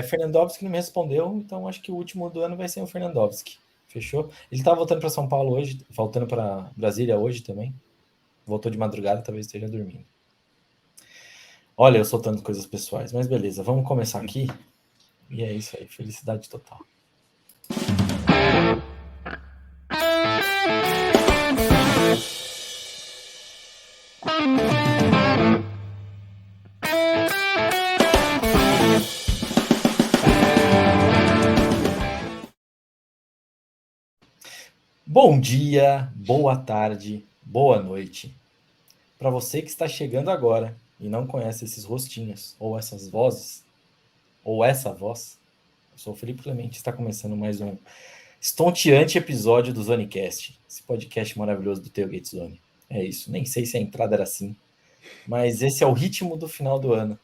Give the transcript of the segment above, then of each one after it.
Fernandovski não me respondeu, então acho que o último do ano vai ser o Fernandovski. Fechou? Ele tá voltando para São Paulo hoje, voltando para Brasília hoje também. Voltou de madrugada, talvez esteja dormindo. Olha, eu soltando coisas pessoais, mas beleza, vamos começar aqui. E é isso aí, felicidade total. Bom dia, boa tarde, boa noite. Para você que está chegando agora e não conhece esses rostinhos, ou essas vozes, ou essa voz, eu sou o Felipe Clemente, está começando mais um estonteante episódio do Zonecast, esse podcast maravilhoso do Tailgate Zone. É isso, nem sei se a entrada era assim, mas esse é o ritmo do final do ano.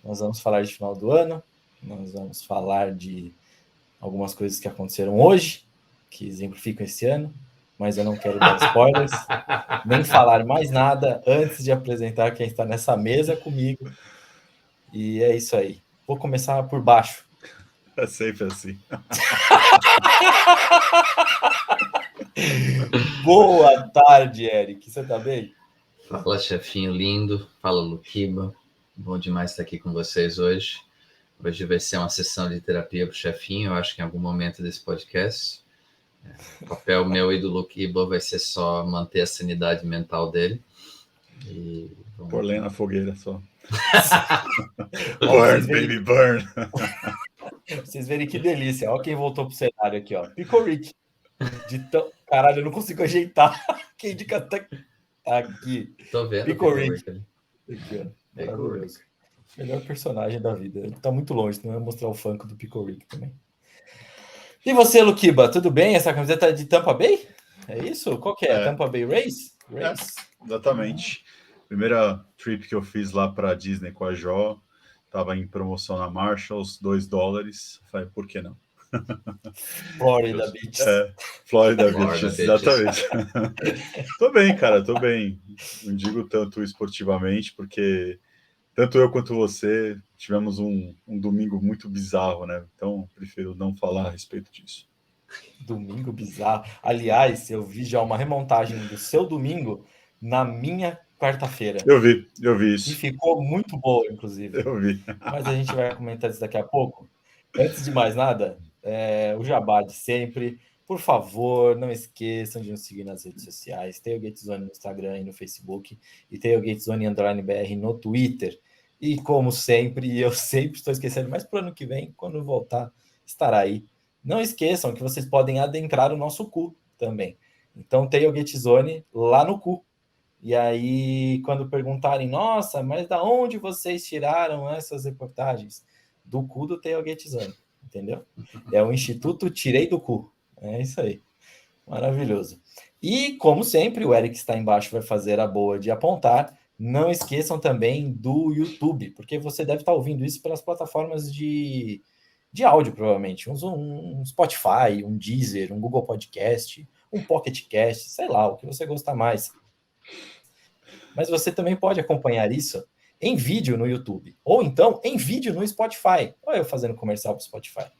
Nós vamos falar de final do ano, nós vamos falar de algumas coisas que aconteceram hoje, que exemplificam esse ano, mas eu não quero dar spoilers, nem falar mais nada antes de apresentar quem está nessa mesa comigo. E é isso aí. Vou começar por baixo. É sempre assim. Boa tarde, Eric. Você tá bem? Fala, chefinho lindo. Fala, Luquiba. Bom demais estar aqui com vocês hoje. Hoje vai ser uma sessão de terapia para o chefinho, eu acho que em algum momento desse podcast. O papel meu e do Luquiba vai ser só manter a sanidade mental dele. E vamos... Por lenha na fogueira só. Burn, baby, burn. Vocês verem que delícia. Olha quem voltou pro cenário aqui, ó. Pico Rick. Caralho, eu não consigo ajeitar. Quem indica tá aqui. Tô vendo. Pico Rick. Aqui, ó. Maravilhoso. Melhor personagem da vida. Ele tá muito longe, não vai mostrar o funk do Pico Rick também. E você, Luquiba, tudo bem? Essa camiseta é de Tampa Bay? É isso? Qual que é? Tampa Bay Race? Exatamente. Primeira trip que eu fiz lá para Disney com a Jo, tava em promoção na Marshalls, $2. Falei, por que não? Florida Beach. Florida Beach, exatamente. Tô bem, cara, tô bem. Não digo tanto esportivamente, porque tanto eu quanto você tivemos um domingo muito bizarro, né? Então, prefiro não falar a respeito disso. Domingo bizarro. Aliás, eu vi já uma remontagem do seu domingo na minha quarta-feira. Eu vi isso. E ficou muito boa, inclusive. Eu vi. Mas a gente vai comentar isso daqui a pouco. Antes de mais nada, o jabá de sempre. Por favor, não esqueçam de nos seguir nas redes sociais. Tailgate Zone no Instagram e no Facebook. E Tailgate Zone _BR no Twitter. E como sempre, eu sempre estou esquecendo, mas para o ano que vem, quando voltar, estará aí. Não esqueçam que vocês podem adentrar o nosso cu também. Então, Tailgate Zone lá no cu. E aí, quando perguntarem, nossa, mas da onde vocês tiraram essas reportagens? Do cu do Tailgate Zone, entendeu? É o Instituto Tirei do Cu. É isso aí. Maravilhoso. E, como sempre, o Eric está embaixo vai fazer a boa de apontar. Não esqueçam também do YouTube, porque você deve estar ouvindo isso pelas plataformas de áudio, provavelmente. Um Spotify, um Deezer, um Google Podcast, um Pocket Cast, sei lá, o que você gostar mais. Mas você também pode acompanhar isso em vídeo no YouTube, ou então em vídeo no Spotify. Olha eu fazendo comercial para o Spotify.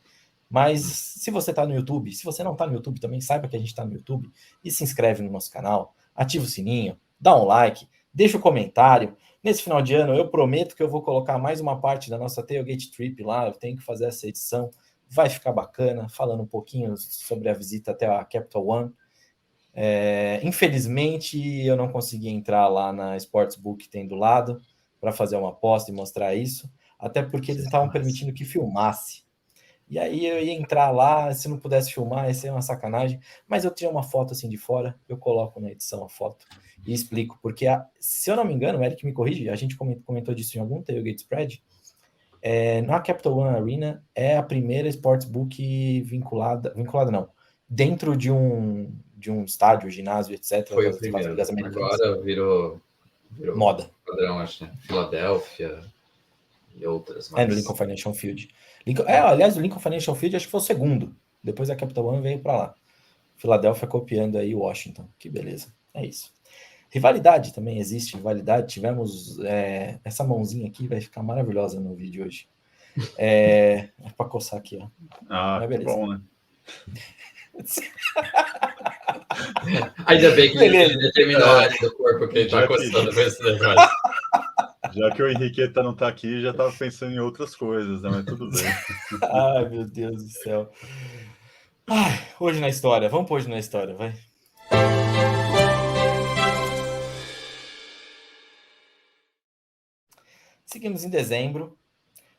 Mas se você está no YouTube, se você não está no YouTube também, saiba que a gente está no YouTube e se inscreve no nosso canal, ativa o sininho, dá um like, deixa um comentário. Nesse final de ano, eu prometo que eu vou colocar mais uma parte da nossa Tailgate Trip lá, eu tenho que fazer essa edição, vai ficar bacana, falando um pouquinho sobre a visita até a Capital One. Infelizmente, eu não consegui entrar lá na Sportsbook que tem do lado para fazer uma aposta e mostrar isso, até porque eles estavam permitindo que filmasse. E aí eu ia entrar lá, se não pudesse filmar, ia ser uma sacanagem, mas eu tirei uma foto assim de fora, eu coloco na edição a foto e explico, porque se eu não me engano, o Eric me corrige, a gente comentou disso em algum Tailgate Spread, na Capital One Arena é a primeira Sportsbook vinculada não, dentro de um estádio, ginásio, etc. Foi o primeiro. Agora virou moda. Padrão, acho, né? Filadélfia e outras mais. No Lincoln Financial Field. Aliás, o Lincoln Financial Field acho que foi o segundo. Depois a Capital One veio para lá. Filadélfia copiando aí Washington. Que beleza. É isso. Rivalidade também existe. Rivalidade. Tivemos essa mãozinha aqui, vai ficar maravilhosa no vídeo hoje. É para coçar aqui, ó. Ah, que bom, né? Ainda bem que ele determinou a área do corpo que ele tá coçando com esse negócio. Já que o Henriqueta não tá aqui, já tava pensando em outras coisas, né? Mas tudo bem. Ai, meu Deus do céu. Ai, hoje na história. Vamos pôr hoje na história, vai. Seguimos em dezembro.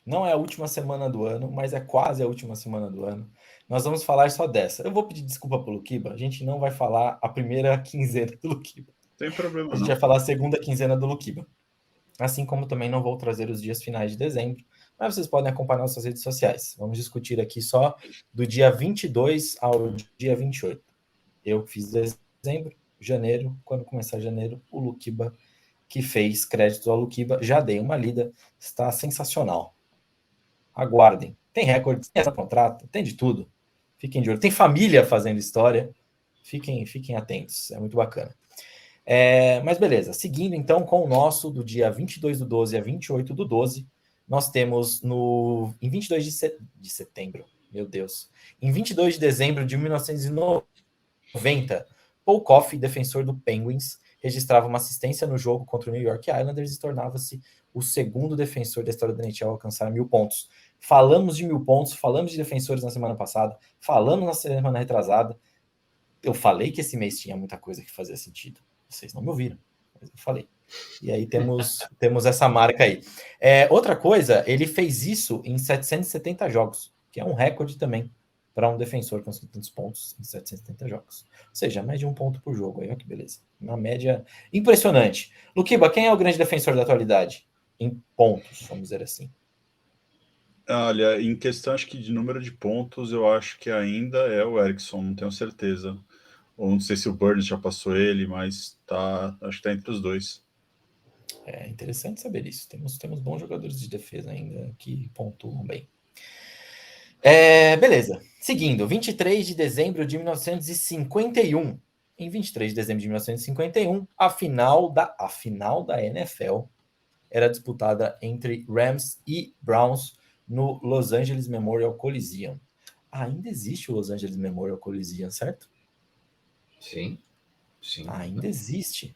Não é a última semana do ano, mas é quase a última semana do ano. Nós vamos falar só dessa. Eu vou pedir desculpa pro Luquiba. A gente não vai falar a primeira quinzena do Luquiba. Tem problema, a gente vai falar a segunda quinzena do Luquiba. Assim como também não vou trazer os dias finais de dezembro, mas vocês podem acompanhar nossas redes sociais. Vamos discutir aqui só do dia 22 ao dia 28. Eu fiz dezembro, janeiro, quando começar janeiro, o Luquiba, que fez créditos ao Luquiba, já dei uma lida, está sensacional. Aguardem. Tem recorde, tem essa contrato, tem de tudo. Fiquem de olho. Tem família fazendo história. Fiquem atentos, é muito bacana. Mas beleza, seguindo então com o nosso do dia 22 do 12 a 28 do 12, nós temos em 22 de setembro, meu Deus, em 22 de dezembro de 1990, Paul Coffey, defensor do Penguins, registrava uma assistência no jogo contra o New York Islanders e tornava-se o segundo defensor da história da NHL a alcançar 1.000 pontos. Falamos de 1.000 pontos, falamos de defensores na semana passada, falamos na semana retrasada. Eu falei que esse mês tinha muita coisa que fazia sentido. Vocês não me ouviram, mas eu falei. E aí temos essa marca aí. Outra coisa, ele fez isso em 770 jogos, que é um recorde também para um defensor conseguir tantos pontos em 770 jogos. Ou seja, mais de 1 ponto por jogo. Aí, olha que beleza. Uma média impressionante. Luquiba, quem é o grande defensor da atualidade? Em pontos, vamos dizer assim. Olha, em questão, acho que de número de pontos, eu acho que ainda é o Eriksson, não tenho certeza. Ou não sei se o Burns já passou ele, mas acho que tá entre os dois. É interessante saber isso. Temos bons jogadores de defesa ainda que pontuam bem. Beleza. Seguindo, 23 de dezembro de 1951. Em 23 de dezembro de 1951, a final da NFL era disputada entre Rams e Browns no Los Angeles Memorial Coliseum. Ainda existe o Los Angeles Memorial Coliseum, certo? Sim. Ainda existe.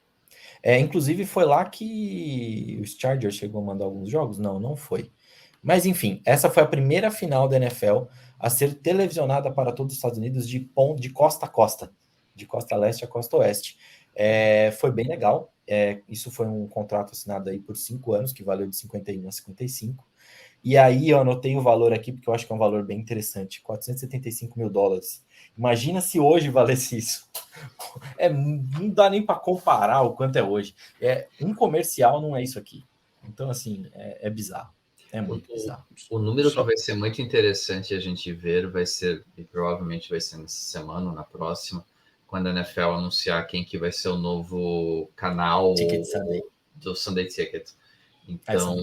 Inclusive, foi lá que os Chargers chegou a mandar alguns jogos? Não foi. Mas, enfim, essa foi a primeira final da NFL a ser televisionada para todos os Estados Unidos de costa a costa, de costa leste a costa oeste. Foi bem legal. Isso foi um contrato assinado aí por 5 anos, que valeu de 51 a 55. E aí eu anotei o valor aqui, porque eu acho que é um valor bem interessante, $475 mil. Imagina se hoje valesse isso. Não dá nem para comparar o quanto é hoje. Um comercial não é isso aqui. Então, assim, é bizarro. É muito bizarro. O número que vai ser muito interessante a gente ver vai ser, e provavelmente vai ser nessa semana ou na próxima, quando a NFL anunciar quem que vai ser o novo canal do Sunday Ticket. Então,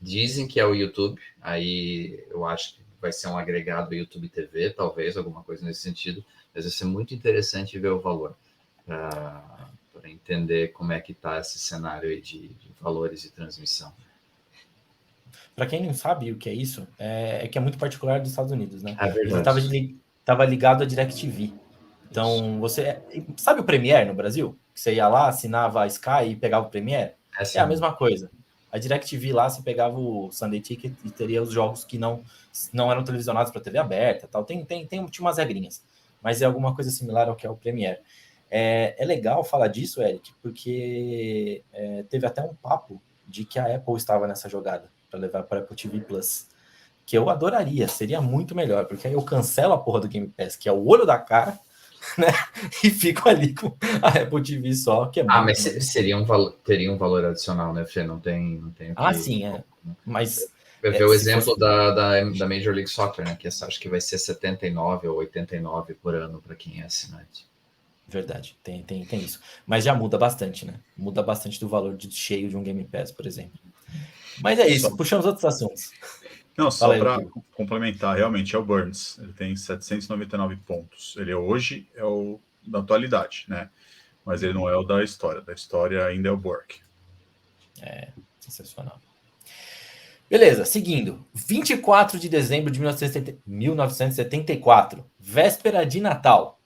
dizem que é o YouTube, aí eu acho que vai ser um agregado YouTube TV, talvez, alguma coisa nesse sentido, mas vai ser muito interessante ver o valor, para entender como é que está esse cenário aí de valores de transmissão. Para quem não sabe o que é isso, é que é muito particular dos Estados Unidos, né? Ele estava ligado à DirecTV. Então, você... Sabe o Premiere no Brasil? Que você ia lá, assinava a Sky e pegava o Premiere? É a mesma coisa. A DirecTV lá, você pegava o Sunday Ticket e teria os jogos que não eram televisionados para TV aberta. Tal. Tinha umas regrinhas. Mas é alguma coisa similar ao que é o Premiere. É legal falar disso, Eric, porque teve até um papo de que a Apple estava nessa jogada para levar para a Apple TV Plus, que eu adoraria, seria muito melhor, porque aí eu cancelo a porra do Game Pass, que é o olho da cara, né? E fico ali com a Apple TV só, que é muito mas teria um valor adicional, né, Fê? Não tem sim, mas... Vai ver o exemplo da Major League Soccer, né? Que acho que vai ser 79 ou 89 por ano para quem é assinante. Verdade, tem isso. Mas já muda bastante, né? Muda bastante do valor cheio de um Game Pass, por exemplo. Mas é isso, puxamos outros assuntos. Não, só para complementar, realmente é o Burns. Ele tem 799 pontos. Ele hoje é o da atualidade, né? Mas ele não é o da história. Da história ainda é o Burke. Sensacional. Beleza, seguindo. 24 de dezembro de 1974, véspera de Natal.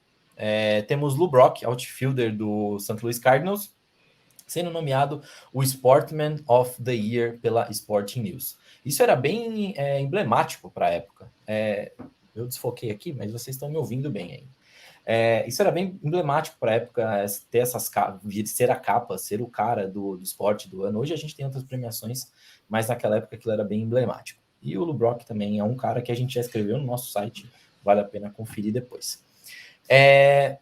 Temos Lou Brock, outfielder do St. Louis Cardinals, sendo nomeado o Sportsman of the Year pela Sporting News. Isso era bem emblemático para a época. Eu desfoquei aqui, mas vocês estão me ouvindo bem aí. Isso era bem emblemático para a época, ter essas ser a capa, ser o cara do esporte do ano. Hoje a gente tem outras premiações, mas naquela época aquilo era bem emblemático. E o Lou Brock também é um cara que a gente já escreveu no nosso site, vale a pena conferir depois.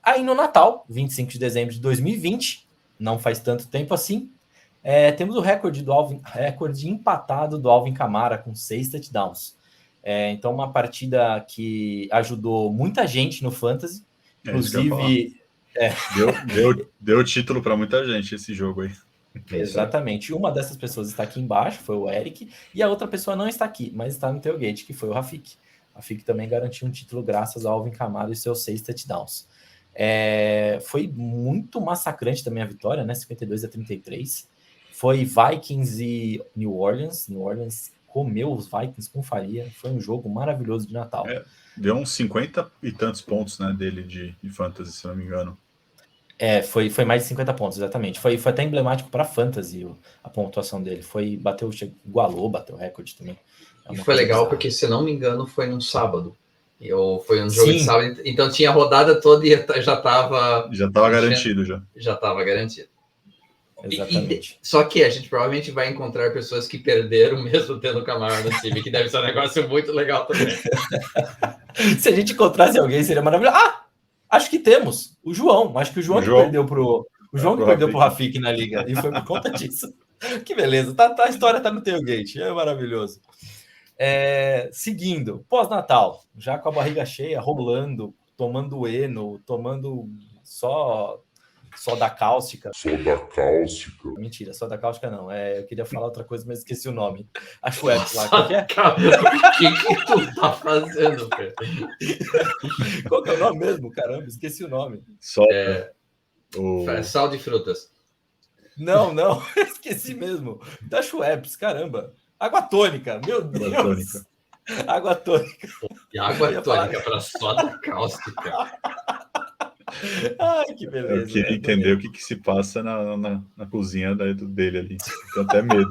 Aí no Natal, 25 de dezembro de 2020, não faz tanto tempo assim, temos o recorde empatado do Alvin Kamara com 6 touchdowns. Então uma partida que ajudou muita gente no Fantasy, inclusive... Deu título para muita gente esse jogo aí. Exatamente. Uma dessas pessoas está aqui embaixo, foi o Eric, e a outra pessoa não está aqui, mas está no tailgate, que foi o Rafik. O Rafik também garantiu um título graças ao Alvin Kamara e seus 6 touchdowns. Foi muito massacrante também a vitória, né? 52-33. Foi Vikings e New Orleans. New Orleans comeu os Vikings com farinha. Foi um jogo maravilhoso de Natal. Deu uns 50 e tantos pontos, né, dele de fantasy, se não me engano. Foi mais de 50 pontos, exatamente. Foi até emblemático para fantasy a pontuação dele. Igualou, bateu o recorde também. E foi legal porque, se não me engano, foi num sábado. Foi um jogo de sábado, então tinha a rodada toda e já estava garantido. Já estava garantido. Exatamente. Só que a gente provavelmente vai encontrar pessoas que perderam mesmo tendo o Kamara no time, que deve ser um negócio muito legal também. Se a gente encontrasse alguém, seria maravilhoso. Acho que temos. O João. Acho que o João que perdeu pro Rafik na liga. E foi por conta disso. Que beleza. A história tá no tailgate. É maravilhoso. Seguindo. Pós-Natal. Já com a barriga cheia, rolando, tomando Eno, tomando só da cáustica. Mentira, só da cáustica não. Eu queria falar outra coisa, mas esqueci o nome. A Schweppes lá. O que tu tá fazendo, velho? Qual que é o nome mesmo? Caramba, esqueci o nome. Sal de frutas. Não, esqueci mesmo. Da Schweppes, caramba. Água tônica, meu Deus. Água tônica. E água tônica para soda cáustica. Ai, que beleza. Eu queria entender o que se passa na cozinha dele ali. Tenho até medo.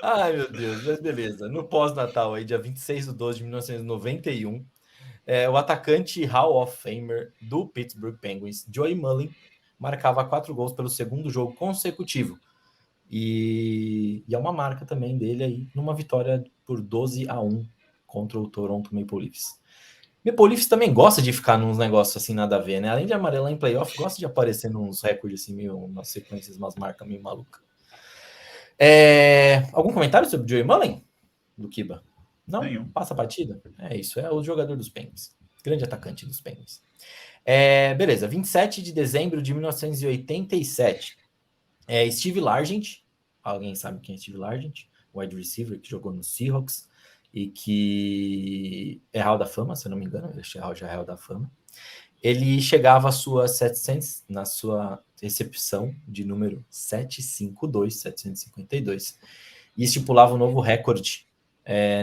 Ai, meu Deus, mas beleza. No pós-Natal, aí, dia 26 de 12 de 1991, o atacante Hall of Famer do Pittsburgh Penguins, Joey Mullen, marcava 4 gols pelo segundo jogo consecutivo. E é uma marca também dele aí, numa vitória por 12-1 contra o Toronto Maple Leafs. Maple Leafs também gosta de ficar nos negócios assim, nada a ver, né? Além de amarelar em playoff, gosta de aparecer nos recordes assim, meio, umas sequências, umas marcas meio malucas. Algum comentário sobre o Joey Mullen, do Kiba? Não? Nenhum. Passa a partida? É isso, é o jogador dos Penguins. Grande atacante dos Penguins. Beleza, 27 de dezembro de 1987. Steve Largent. Alguém sabe quem é Steve Largent? Wide receiver que jogou no Seahawks e que é Hall da Fama, se eu não me engano. Ele já é Hall da Fama. Ele chegava a sua 700 na sua recepção de número 752 e estipulava um novo recorde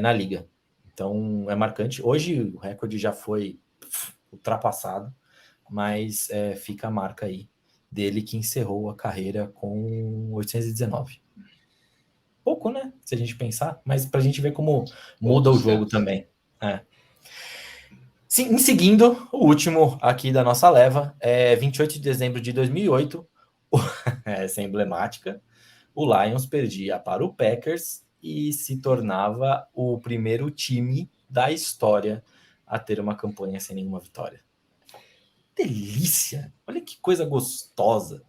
na liga. Então é marcante. Hoje o recorde já foi ultrapassado, mas fica a marca aí dele que encerrou a carreira com 819. Pouco, né? Se a gente pensar, mas para a gente ver como muda o jogo também. Sim, seguindo, o último aqui da nossa leva, 28 de dezembro de 2008, essa é emblemática, o Lions perdia para o Packers e se tornava o primeiro time da história a ter uma campanha sem nenhuma vitória. Delícia! Olha que coisa gostosa!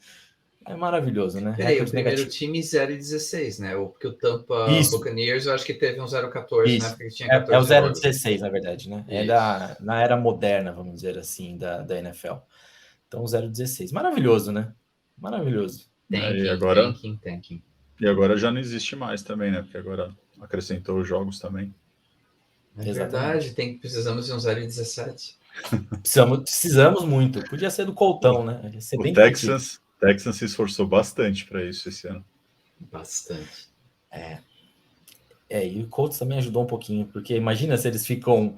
É maravilhoso, né? E o primeiro time 0-16, né? Porque o Tampa Buccaneers, eu acho que teve um 0-14, né? Porque tinha 14 o 0-16, na verdade, né? Na era moderna, vamos dizer assim, da NFL. Então, o 0-16. Maravilhoso, né? Maravilhoso. Tanking. E agora já não existe mais também, né? Porque agora acrescentou os jogos também. É verdade, precisamos de um 0-17. Precisamos muito. Podia ser do Coltão, né? Ia ser o bem Texans se esforçou bastante para isso esse ano. Bastante. E o Colts também ajudou um pouquinho, porque imagina se eles ficam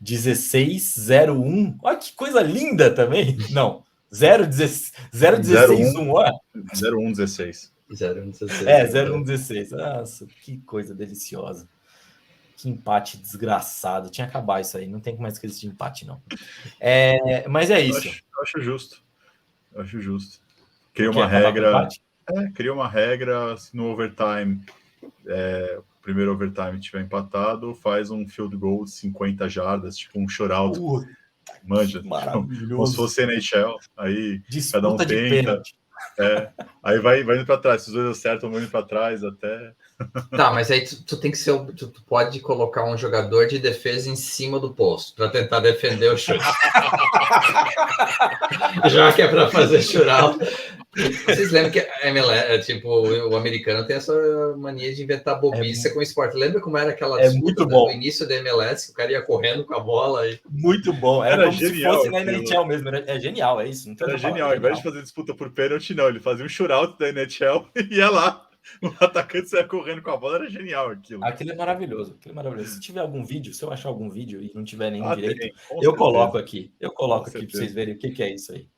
16-0-1. Olha que coisa linda também. Não, 0-16-1, olha. 0-1-16. 0-1-16. Nossa, que coisa deliciosa. Que empate desgraçado. Tinha que acabar isso aí. Não tem mais que existir empate, não. Mas é isso. Eu acho justo. Cria uma regra. Cria uma regra. Se no overtime, o primeiro overtime estiver empatado, faz um field goal de 50 jardas, tipo um shutout. Manja. Maravilhoso. Como se fosse NHL. Aí disputa cada um de tenta. Pênalti. Aí vai indo para trás. Se os dois acertam, vão indo para trás até. Tá, mas aí tu tem que ser. Tu pode colocar um jogador de defesa em cima do posto para tentar defender o chute. Já que é para fazer shootout. Vocês lembram que a MLS, o americano tem essa mania de inventar bobiça com o esporte. Lembra como era aquela disputa do início da MLS, que o cara ia correndo com a bola? Muito bom. Era como genial, se fosse na NHL mesmo. É genial, é isso. Era genial. Ao invés de fazer disputa por pênalti, não. Ele fazia um shootout da NHL e ia lá. O atacante saia correndo com a bola, era genial aquilo. Aquilo é maravilhoso. Se tiver algum vídeo, se eu achar algum vídeo e não tiver nenhum direito, eu coloco aqui. Eu coloco aqui para vocês verem o que é isso aí.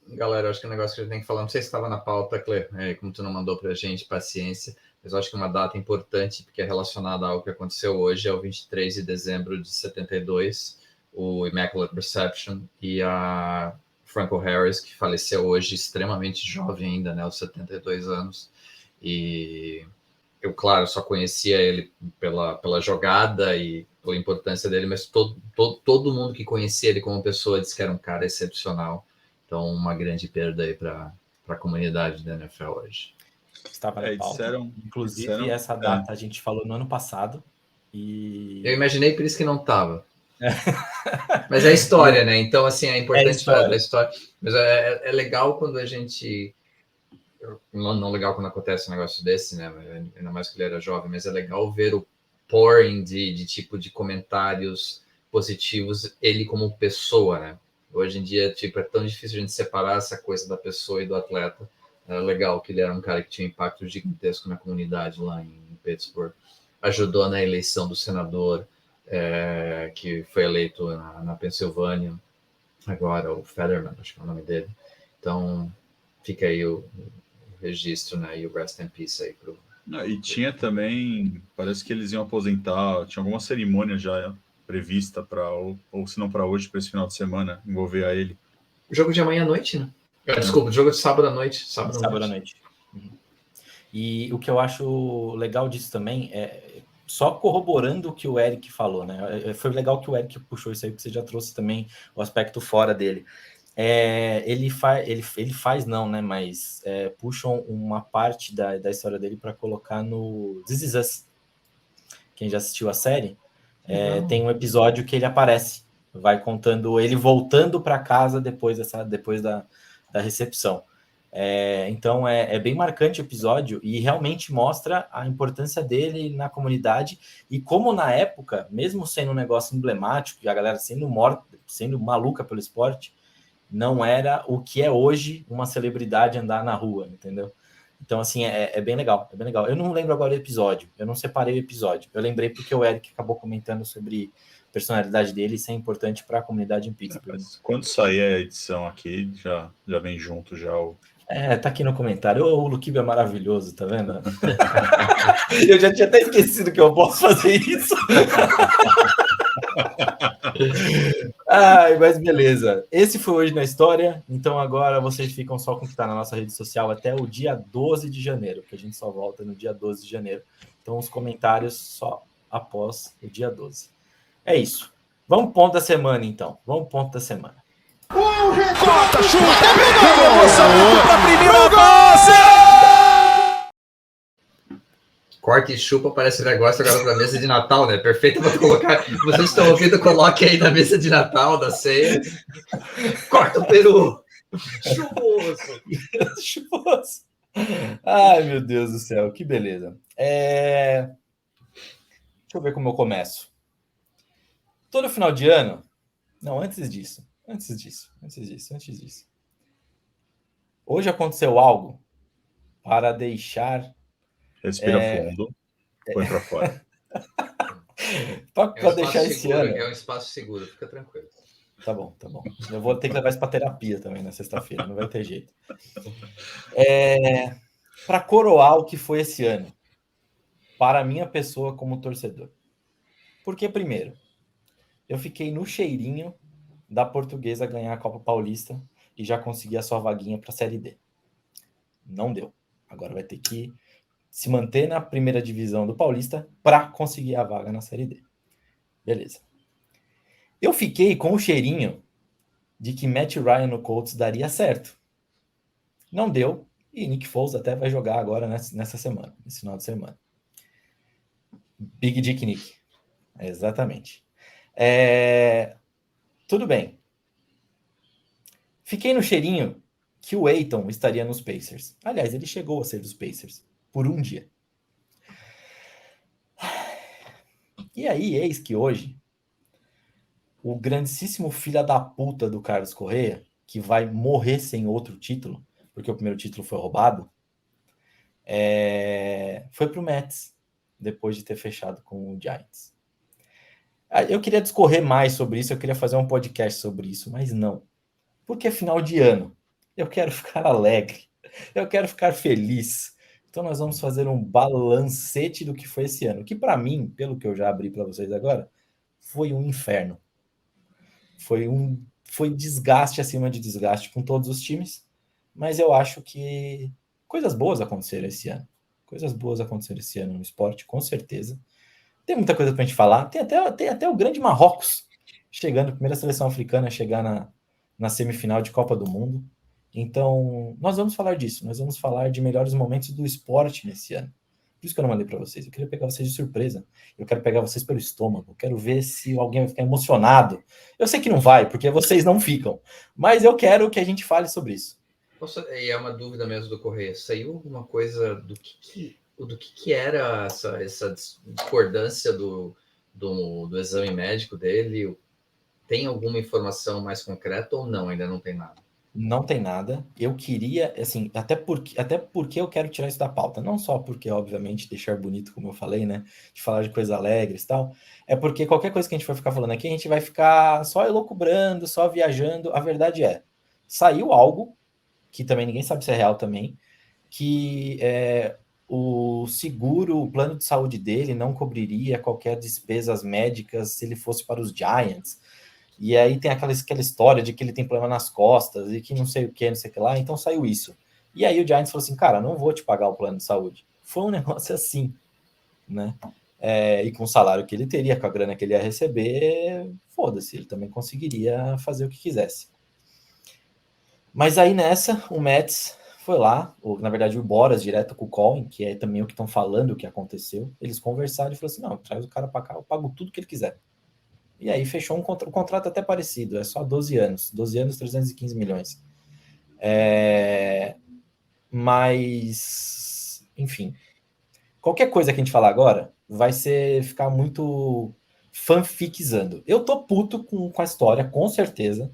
Galera, acho que o negócio que a gente tem que falar, não sei se estava na pauta, Clê, como tu não mandou pra gente, paciência, mas eu acho que uma data importante, porque é relacionada ao que aconteceu hoje, é o 23 de dezembro de 72, o Immaculate Reception e a Franco Harris, que faleceu hoje extremamente jovem ainda, né, aos 72 anos, e eu, claro, só conhecia ele pela jogada e pela importância dele, mas todo mundo que conhecia ele como pessoa disse que era um cara excepcional. Então, uma grande perda aí para a comunidade da NFL hoje. Estava na pauta. Inclusive, essa data a gente falou no ano passado. Eu imaginei por isso que não estava. Mas é história, né? Então, assim, é importante falar da história. Mas é legal quando a gente... Não legal quando acontece um negócio desse, né? Ainda mais que ele era jovem, mas é legal ver o pouring de tipo de comentários positivos, ele como pessoa, né? Hoje em dia, é tão difícil a gente separar essa coisa da pessoa e do atleta. É legal que ele era um cara que tinha um impacto gigantesco na comunidade lá em Pittsburgh. Ajudou na eleição do senador, que foi eleito na Pensilvânia. Agora, o Fetterman, acho que é o nome dele. Então, fica aí o registro, né? E o rest in peace aí pro... E tinha também, parece que eles iam aposentar, tinha alguma cerimônia já prevista para, ou se não para hoje, para esse final de semana, envolver a ele. O jogo de amanhã à noite, né? Desculpa, o jogo de sábado à noite. Sábado à noite. Uhum. E o que eu acho legal disso também é só corroborando o que o Eric falou, né? Foi legal que o Eric puxou isso aí, porque você já trouxe também o aspecto fora dele. Ele faz não, né? Mas puxam uma parte da história dele para colocar no This Is Us. Quem já assistiu a série, tem um episódio que ele aparece, vai contando ele voltando para casa depois da recepção. Então é bem marcante o episódio e realmente mostra a importância dele na comunidade e como na época, mesmo sendo um negócio emblemático e a galera sendo maluca pelo esporte, não era o que é hoje uma celebridade andar na rua, entendeu? Então, assim, é bem legal, é bem legal. Eu não lembro agora o episódio, eu não separei o episódio. Eu lembrei porque o Eric acabou comentando sobre a personalidade dele e isso é importante para a comunidade em Pittsburgh. Quando sair a edição aqui, já vem junto já o... tá aqui no comentário. O Luquib é maravilhoso, tá vendo? Eu já tinha até esquecido que eu posso fazer isso. Mas beleza. Esse foi Hoje na História. Então agora vocês ficam só com o que está na nossa rede social até o dia 12 de janeiro, que a gente só volta no dia 12 de janeiro. Então os comentários só após o dia 12. É isso. Vamos pro ponto da semana, então. Vamos pro ponto da semana. Corta, chuta, lançamento para primeira base! Corte e chupa parece negócio agora para mesa de Natal, né? Perfeito para colocar. Vocês estão ouvindo, coloque aí na mesa de Natal, da ceia. Corta o peru! Chuposo! Chuposo! Ai, meu Deus do céu, que beleza. Deixa eu ver como eu começo. Todo final de ano... Não, antes disso. Hoje aconteceu algo para deixar Respira fundo, põe para fora. Para deixar esse ano. É um espaço seguro, fica tranquilo. Tá bom. Eu vou ter que levar isso para terapia também na sexta-feira, não vai ter jeito. Para coroar o que foi esse ano, para a minha pessoa como torcedor. Porque, primeiro, eu fiquei no cheirinho da Portuguesa ganhar a Copa Paulista e já consegui a sua vaguinha para a Série D. Não deu. Agora vai ter que se manter na primeira divisão do Paulista para conseguir a vaga na Série D. Beleza. Eu fiquei com o cheirinho de que Matt Ryan no Colts daria certo. Não deu, e Nick Foles até vai jogar agora nessa semana, nesse final de semana. Big Dick Nick. Exatamente. Tudo bem. Fiquei no cheirinho que o Ayton estaria nos Pacers. Aliás, ele chegou a ser dos Pacers por um dia. E aí, eis que hoje o grandíssimo filho da puta do Carlos Correa, que vai morrer sem outro título, porque o primeiro título foi roubado, foi pro Mets, depois de ter fechado com o Giants. Eu queria discorrer mais sobre isso, eu queria fazer um podcast sobre isso, mas não. Porque é final de ano. Eu quero ficar alegre. Eu quero ficar feliz. Então nós vamos fazer um balancete do que foi esse ano, que para mim, pelo que eu já abri para vocês agora, foi um inferno. Foi desgaste acima de desgaste com todos os times, mas eu acho que coisas boas aconteceram esse ano. Coisas boas aconteceram esse ano no esporte, com certeza. Tem muita coisa para a gente falar. Tem até o grande Marrocos chegando, a primeira seleção africana a chegar na semifinal de Copa do Mundo. Então, nós vamos falar disso. Nós vamos falar de melhores momentos do esporte nesse ano. Por isso que eu não mandei para vocês. Eu queria pegar vocês de surpresa. Eu quero pegar vocês pelo estômago. Eu quero ver se alguém vai ficar emocionado. Eu sei que não vai, porque vocês não ficam. Mas eu quero que a gente fale sobre isso. Nossa, e é uma dúvida mesmo do Correia. Saiu alguma coisa do que era essa discordância do exame médico dele? Tem alguma informação mais concreta ou não? Ainda não tem nada? Não tem nada. Eu queria, assim, até porque eu quero tirar isso da pauta. Não só porque, obviamente, deixar bonito, como eu falei, né? De falar de coisas alegres e tal. É porque qualquer coisa que a gente for ficar falando aqui, a gente vai ficar só elucubrando, só viajando. A verdade saiu algo, que também ninguém sabe se é real também, que o seguro, o plano de saúde dele não cobriria qualquer despesas médicas se ele fosse para os Giants. E aí tem aquela história de que ele tem problema nas costas e que não sei o que lá, então saiu isso. E aí o Giants falou assim, cara, não vou te pagar o plano de saúde. Foi um negócio assim, né? E com o salário que ele teria, com a grana que ele ia receber, foda-se, ele também conseguiria fazer o que quisesse. Mas aí nessa, o Mets foi lá, na verdade o Boras, direto com o Colin, que é também o que estão falando o que aconteceu, eles conversaram e falaram assim, não, traz o cara para cá, eu pago tudo que ele quiser. E aí fechou um contrato até parecido, é só 12 anos, 315 milhões. Mas, enfim, qualquer coisa que a gente falar agora vai ficar muito fanficizando. Eu tô puto com a história, com certeza,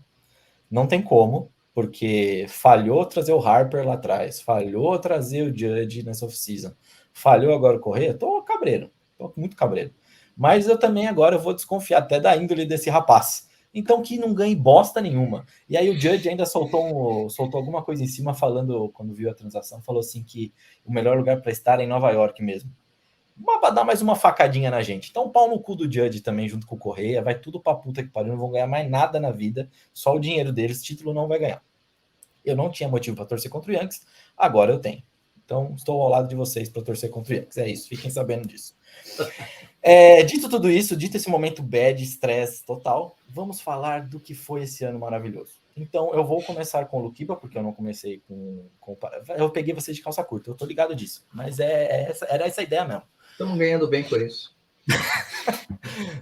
não tem como, porque falhou trazer o Harper lá atrás, falhou trazer o Judge nessa off-season, falhou agora o Correia, tô cabreiro, tô muito cabreiro. Mas eu também agora vou desconfiar até da índole desse rapaz. Então que não ganhe bosta nenhuma. E aí o Judge ainda soltou alguma coisa em cima falando, quando viu a transação, falou assim que o melhor lugar para estar é em Nova York mesmo. Para dar mais uma facadinha na gente. Então pau no cu do Judge também, junto com o Correia, vai tudo pra puta que pariu, não vão ganhar mais nada na vida, só o dinheiro deles, título não vai ganhar. Eu não tinha motivo para torcer contra o Yankees, agora eu tenho. Então estou ao lado de vocês para torcer contra o Yankees, é isso, fiquem sabendo disso. Dito tudo isso, dito esse momento bad, estresse total, vamos falar do que foi esse ano maravilhoso. Então eu vou começar com o Luquiba, porque eu não comecei com eu peguei vocês de calça curta, eu tô ligado disso, mas era essa a ideia mesmo. Estamos ganhando bem por isso.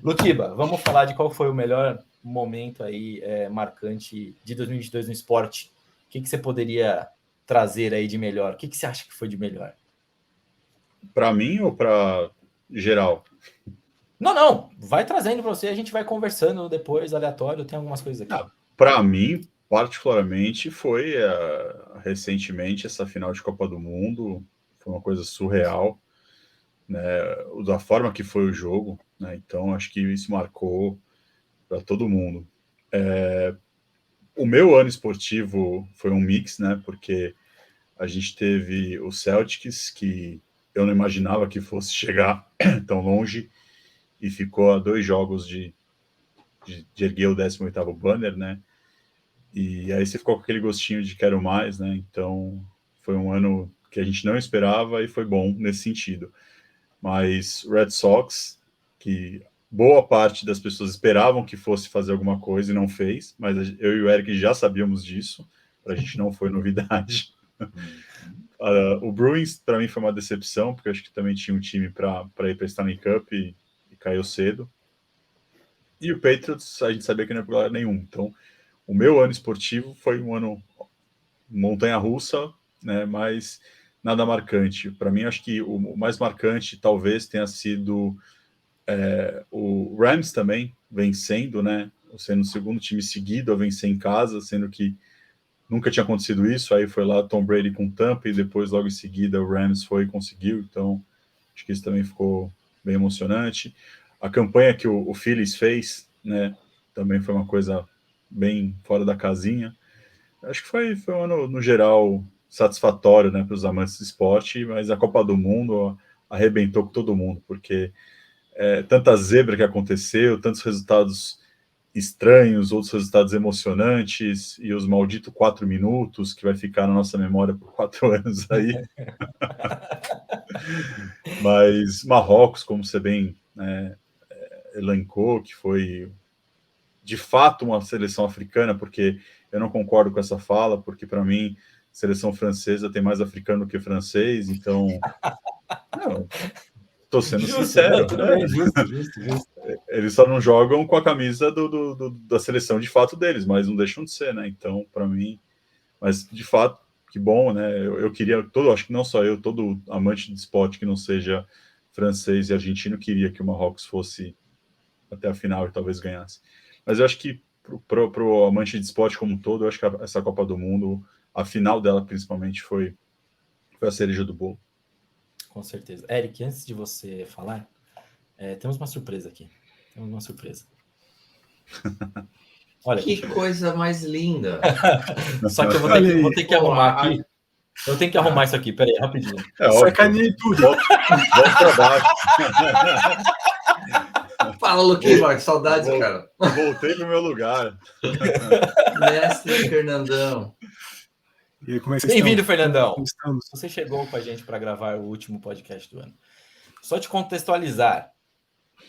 Luquiba, vamos falar de qual foi o melhor momento aí marcante de 2022 no esporte. O que você poderia trazer aí de melhor? O que você acha que foi de melhor? Para mim ou para geral? Não. Vai trazendo para você, a gente vai conversando depois, aleatório, tem algumas coisas aqui. Para mim, particularmente, foi recentemente essa final de Copa do Mundo. Foi uma coisa surreal. né, da forma que foi o jogo, né? Então acho que isso marcou para todo mundo. O meu ano esportivo foi um mix, né? Porque a gente teve o Celtics, que eu não imaginava que fosse chegar tão longe, e ficou a 2 jogos de erguer o 18º banner, né? E aí você ficou com aquele gostinho de quero mais, né? Então foi um ano que a gente não esperava e foi bom nesse sentido. Mas Red Sox, que boa parte das pessoas esperavam que fosse fazer alguma coisa e não fez, mas eu e o Eric já sabíamos disso, para a gente não foi novidade. O Bruins, para mim, foi uma decepção, porque eu acho que também tinha um time para ir para Stanley Cup e caiu cedo. E o Patriots, a gente sabia que não ia para lugar nenhum. Então, o meu ano esportivo foi um ano montanha-russa, né, mas nada marcante. Para mim, acho que o mais marcante talvez tenha sido o Rams também vencendo, né, sendo o segundo time seguido a vencer em casa, sendo que nunca tinha acontecido isso. Aí foi lá Tom Brady com Tampa e depois logo em seguida o Rams foi e conseguiu. Então acho que isso também ficou bem emocionante. A campanha que o Phillies fez, né, também foi uma coisa bem fora da casinha. Acho que foi um ano, no geral, satisfatório, né, para os amantes do esporte, mas a Copa do Mundo arrebentou com todo mundo, porque tanta zebra que aconteceu, tantos resultados estranhos, outros resultados emocionantes, e os malditos 4 minutos, que vai ficar na nossa memória por 4 anos aí. Mas Marrocos, como você bem elencou, que foi de fato uma seleção africana, porque eu não concordo com essa fala, porque para mim seleção francesa tem mais africano do que francês, então estou sendo sincero. Tudo bem, justo. Eles só não jogam com a camisa da seleção de fato deles, mas não deixam de ser, né? Então, para mim, mas de fato, que bom, né? Eu queria, acho que não só eu, todo amante de esporte que não seja francês e argentino, queria que o Marrocos fosse até a final e talvez ganhasse. Mas eu acho que pro amante de esporte como um todo, eu acho que essa Copa do Mundo, a final dela principalmente, foi a cereja do bolo. Com certeza. Eric, antes de você falar, temos uma surpresa aqui. Olha, que coisa mais linda. Só que eu vou ter que arrumar aqui. Eu tenho que arrumar isso aqui, peraí, rapidinho. Sacaneei tudo. Volta pra baixo. Fala, Luquinha, que saudade, cara. Voltei pro meu lugar. Mestre Fernandão. E aí, como é que Bem-vindo, Fernandão. Você chegou com a gente para gravar o último podcast do ano. Só te contextualizar,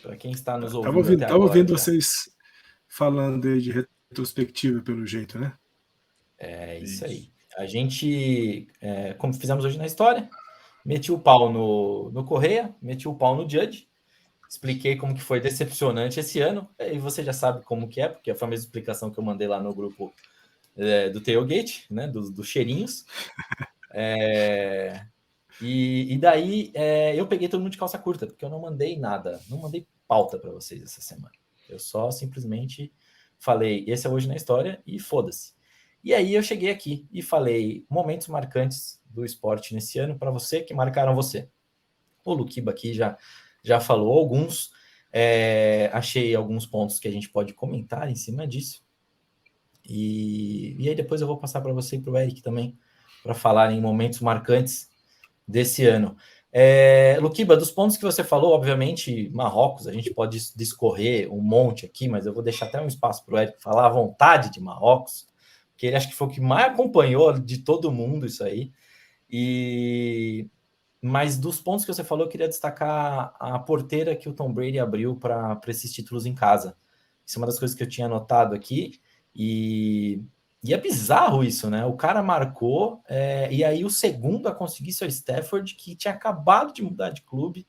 para quem está nos ouvindo. Estava ouvindo vocês falando aí de retrospectiva, pelo jeito, né? É isso aí. A gente, como fizemos hoje na história, meti o pau no Correia, meti o pau no Judge, expliquei como que foi decepcionante esse ano, e você já sabe como que é, porque foi a mesma explicação que eu mandei lá no grupo do Tailgate, né, dos cheirinhos. E daí eu peguei todo mundo de calça curta, porque eu não mandei nada, não mandei pauta para vocês essa semana. Eu só simplesmente falei, esse é hoje na história, e foda-se. E aí eu cheguei aqui e falei momentos marcantes do esporte nesse ano para você, que marcaram você. O Luquiba aqui já falou alguns, achei alguns pontos que a gente pode comentar em cima disso. E aí depois eu vou passar para você e para o Eric também, para falar em momentos marcantes desse ano. Luquiba, dos pontos que você falou, obviamente, Marrocos, a gente pode discorrer um monte aqui, mas eu vou deixar até um espaço para o Eric falar à vontade de Marrocos, que ele acho que foi o que mais acompanhou de todo mundo isso aí. Mas dos pontos que você falou, eu queria destacar a porteira que o Tom Brady abriu para esses títulos em casa. Isso é uma das coisas que eu tinha anotado aqui. E é bizarro isso, né? O cara marcou, e aí o segundo a conseguir ser o Stafford, que tinha acabado de mudar de clube.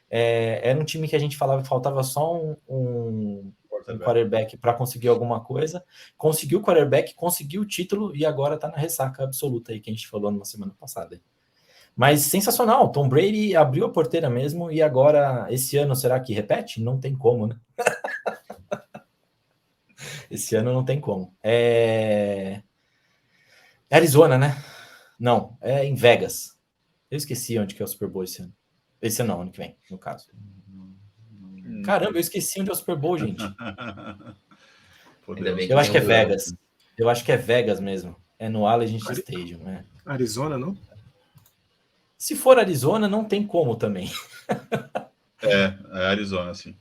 Era um time que a gente falava que faltava só um quarterback para conseguir alguma coisa. Conseguiu o quarterback, conseguiu o título e agora está na ressaca absoluta aí que a gente falou na semana passada. Mas sensacional, Tom Brady abriu a porteira mesmo e agora, esse ano, será que repete? Não tem como, né? Esse ano não tem como. Arizona, né? Não, é em Vegas. Eu esqueci onde que é o Super Bowl esse ano. Esse não, ano que vem, no caso. Caramba, eu esqueci onde é o Super Bowl, gente. Ainda bem que Eu acho que é tem o Vegas. Eu acho que é Vegas mesmo. É no Allegiant Stadium, né? Arizona, não? Se for Arizona, não tem como também. É Arizona, sim.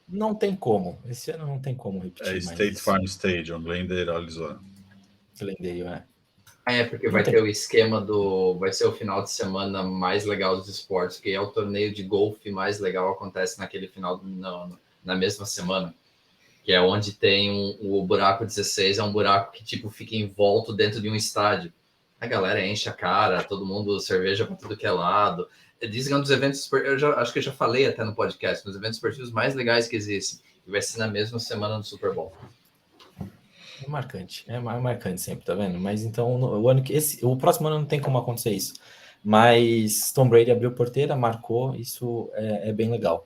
Não tem como. Esse ano não tem como repetir mais State isso. Farm Stadium, Glendale, Arizona. Glendale, é. Porque vai ter o esquema vai ser o final de semana mais legal dos esportes, que é o torneio de golfe mais legal, acontece naquele final, na mesma semana, que é onde tem o buraco 16, é um buraco que tipo fica em volta dentro de um estádio. A galera enche a cara, todo mundo cerveja para tudo que é lado. Dizem que é um dos eventos, acho que eu já falei até no podcast, um dos eventos esportivos mais legais que existem, e vai ser na mesma semana do Super Bowl. É marcante sempre, tá vendo? Mas então, o próximo ano não tem como acontecer isso. Mas Tom Brady abriu porteira, marcou, isso é bem legal.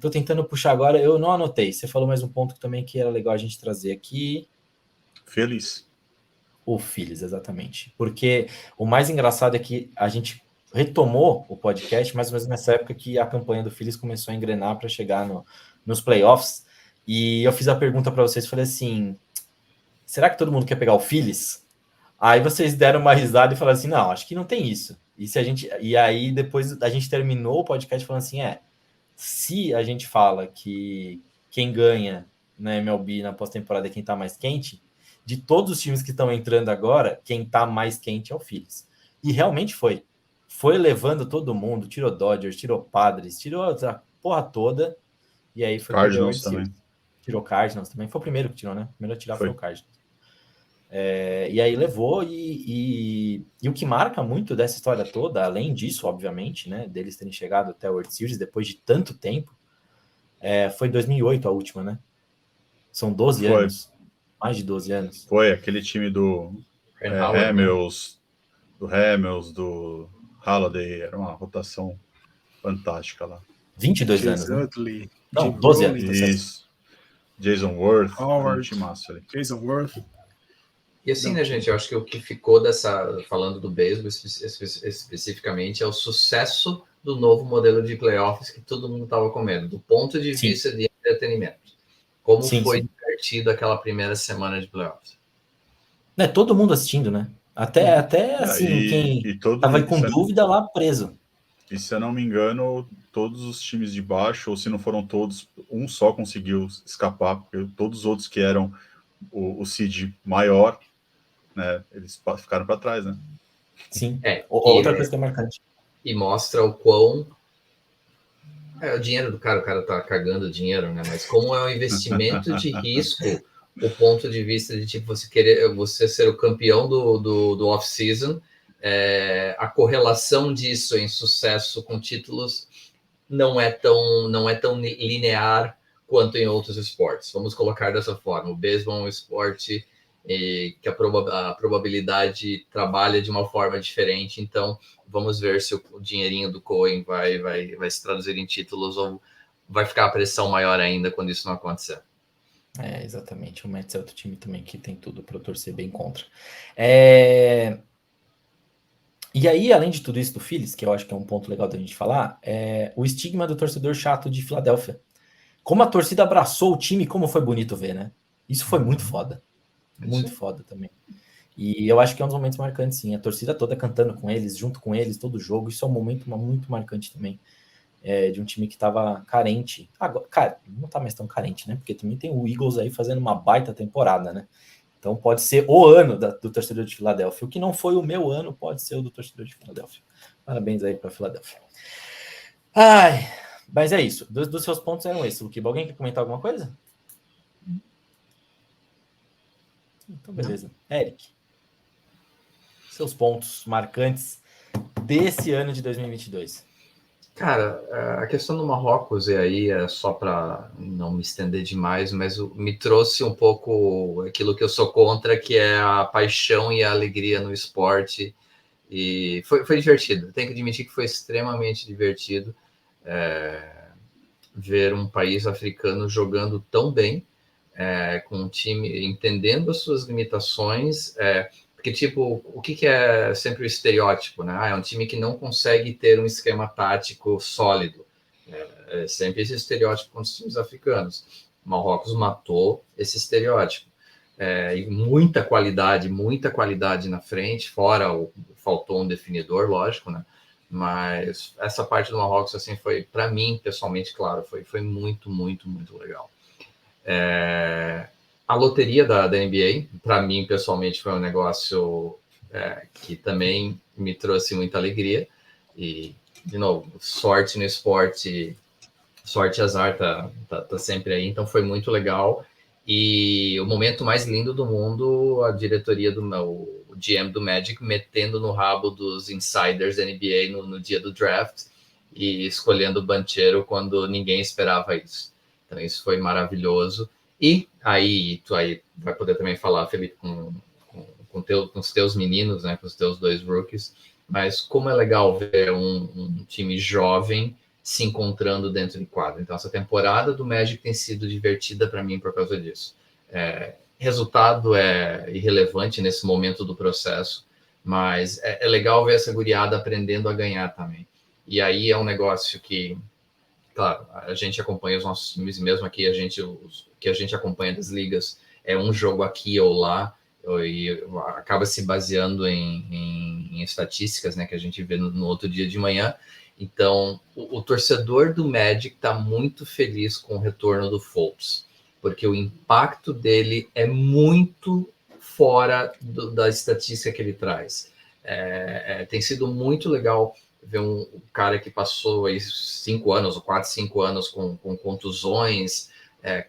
Tô tentando puxar agora, eu não anotei. Você falou mais um ponto também que era legal a gente trazer aqui. Feliz. O Phillies, exatamente. Porque o mais engraçado é que a gente retomou o podcast mais ou menos nessa época que a campanha do Phillies começou a engrenar para chegar nos playoffs. E eu fiz a pergunta para vocês, falei assim, será que todo mundo quer pegar o Phillies? Aí vocês deram uma risada e falaram assim, não, acho que não tem isso. E aí depois a gente terminou o podcast falando assim, se a gente fala que quem ganha na MLB na pós-temporada é quem tá mais quente, de todos os times que estão entrando agora, quem tá mais quente é o Phillies. E realmente foi. Foi levando todo mundo, tirou Dodgers, tirou Padres, tirou a porra toda, e aí foi Cardinals também. Tirou Cardinals também. Foi o primeiro que tirou, né? O primeiro a tirar foi o Cardinals. E aí levou, e o que marca muito dessa história toda, além disso, obviamente, né, deles terem chegado até o World Series depois de tanto tempo, foi 2008 a última, né? São 12 anos, mais de 12 anos. Foi aquele time do Hamels, do Halladay, era uma rotação fantástica lá. 22 anos, né? Utley, não, 12 anos. Isso. Jason Worth, Howard, ali. Jason Worth. E assim, né, gente, eu acho que o que ficou falando do beisebol especificamente, é o sucesso do novo modelo de playoffs que todo mundo estava comendo, do ponto de vista de entretenimento. Como foi divertido aquela primeira semana de playoffs. Todo mundo assistindo, né? Até assim, quem estava com dúvida lá preso. E se eu não me engano, todos os times de baixo, ou se não foram todos, um só conseguiu escapar, porque todos os outros que eram o seed maior, né, eles ficaram para trás, né? Sim. Outra coisa que é marcante. E mostra o quão o dinheiro do cara, o cara tá cagando o dinheiro, né? Mas como é um investimento de risco, o ponto de vista de tipo você ser o campeão do off-season, a correlação disso em sucesso com títulos não é tão linear quanto em outros esportes. Vamos colocar dessa forma. O beisebol é um esporte que a probabilidade trabalha de uma forma diferente, então vamos ver se o dinheirinho do Cohen vai se traduzir em títulos ou vai ficar a pressão maior ainda quando isso não acontecer. Exatamente. O Mets é outro time também que tem tudo para torcer bem contra. E aí, além de tudo isso do Phillies, que eu acho que é um ponto legal da gente falar, o estigma do torcedor chato de Filadélfia. Como a torcida abraçou o time, como foi bonito ver, né? Isso foi muito foda. Muito foda também. E eu acho que é um dos momentos marcantes, sim. A torcida toda cantando com eles, junto com eles, todo jogo. Isso é um momento muito marcante também. De um time que estava carente. Agora, cara, não tá mais tão carente, né? Porque também tem o Eagles aí fazendo uma baita temporada, né? Então pode ser o ano do torcedor de Filadélfia. O que não foi o meu ano pode ser o do torcedor de Filadélfia. Parabéns aí para Filadélfia. Mas é isso. Dos seus pontos eram esses, Luquiba. Alguém quer comentar alguma coisa? Então, beleza. Eric, seus pontos marcantes desse ano de 2022. Cara, a questão do Marrocos, e aí é só para não me estender demais, mas me trouxe um pouco aquilo que eu sou contra, que é a paixão e a alegria no esporte. E foi divertido. Tenho que admitir que foi extremamente divertido ver um país africano jogando tão bem, com um time entendendo as suas limitações, Porque, tipo, o que é sempre o estereótipo, né? É um time que não consegue ter um esquema tático sólido. É sempre esse estereótipo com os times africanos. O Marrocos matou esse estereótipo. E muita qualidade na frente, fora faltou um definidor, lógico, né? Mas essa parte do Marrocos, assim, foi, para mim, pessoalmente, claro, foi muito, muito, muito legal. A loteria da NBA, para mim, pessoalmente, foi um negócio que também me trouxe muita alegria. E, de novo, sorte no esporte, sorte e azar tá sempre aí, então foi muito legal. E o momento mais lindo do mundo, a diretoria o GM do Magic metendo no rabo dos insiders da NBA no dia do draft e escolhendo o Banchero quando ninguém esperava isso. Então isso foi maravilhoso. E aí, tu aí vai poder também falar, Felipe, com os teus meninos, né, com os teus 2 rookies, mas como é legal ver um time jovem se encontrando dentro de quadro. Então, essa temporada do Magic tem sido divertida para mim por causa disso. Resultado é irrelevante nesse momento do processo, mas é legal ver essa guriada aprendendo a ganhar também. E aí é um negócio que, claro, a gente acompanha os nossos times, mesmo aqui que a gente acompanha das ligas, é um jogo aqui ou lá, e acaba se baseando em estatísticas, né, que a gente vê no outro dia de manhã. Então, o torcedor do Magic está muito feliz com o retorno do Fultz, porque o impacto dele é muito fora da estatística que ele traz. Tem sido muito legal ver um cara que passou aí 5 anos, ou 4, 5 anos com contusões,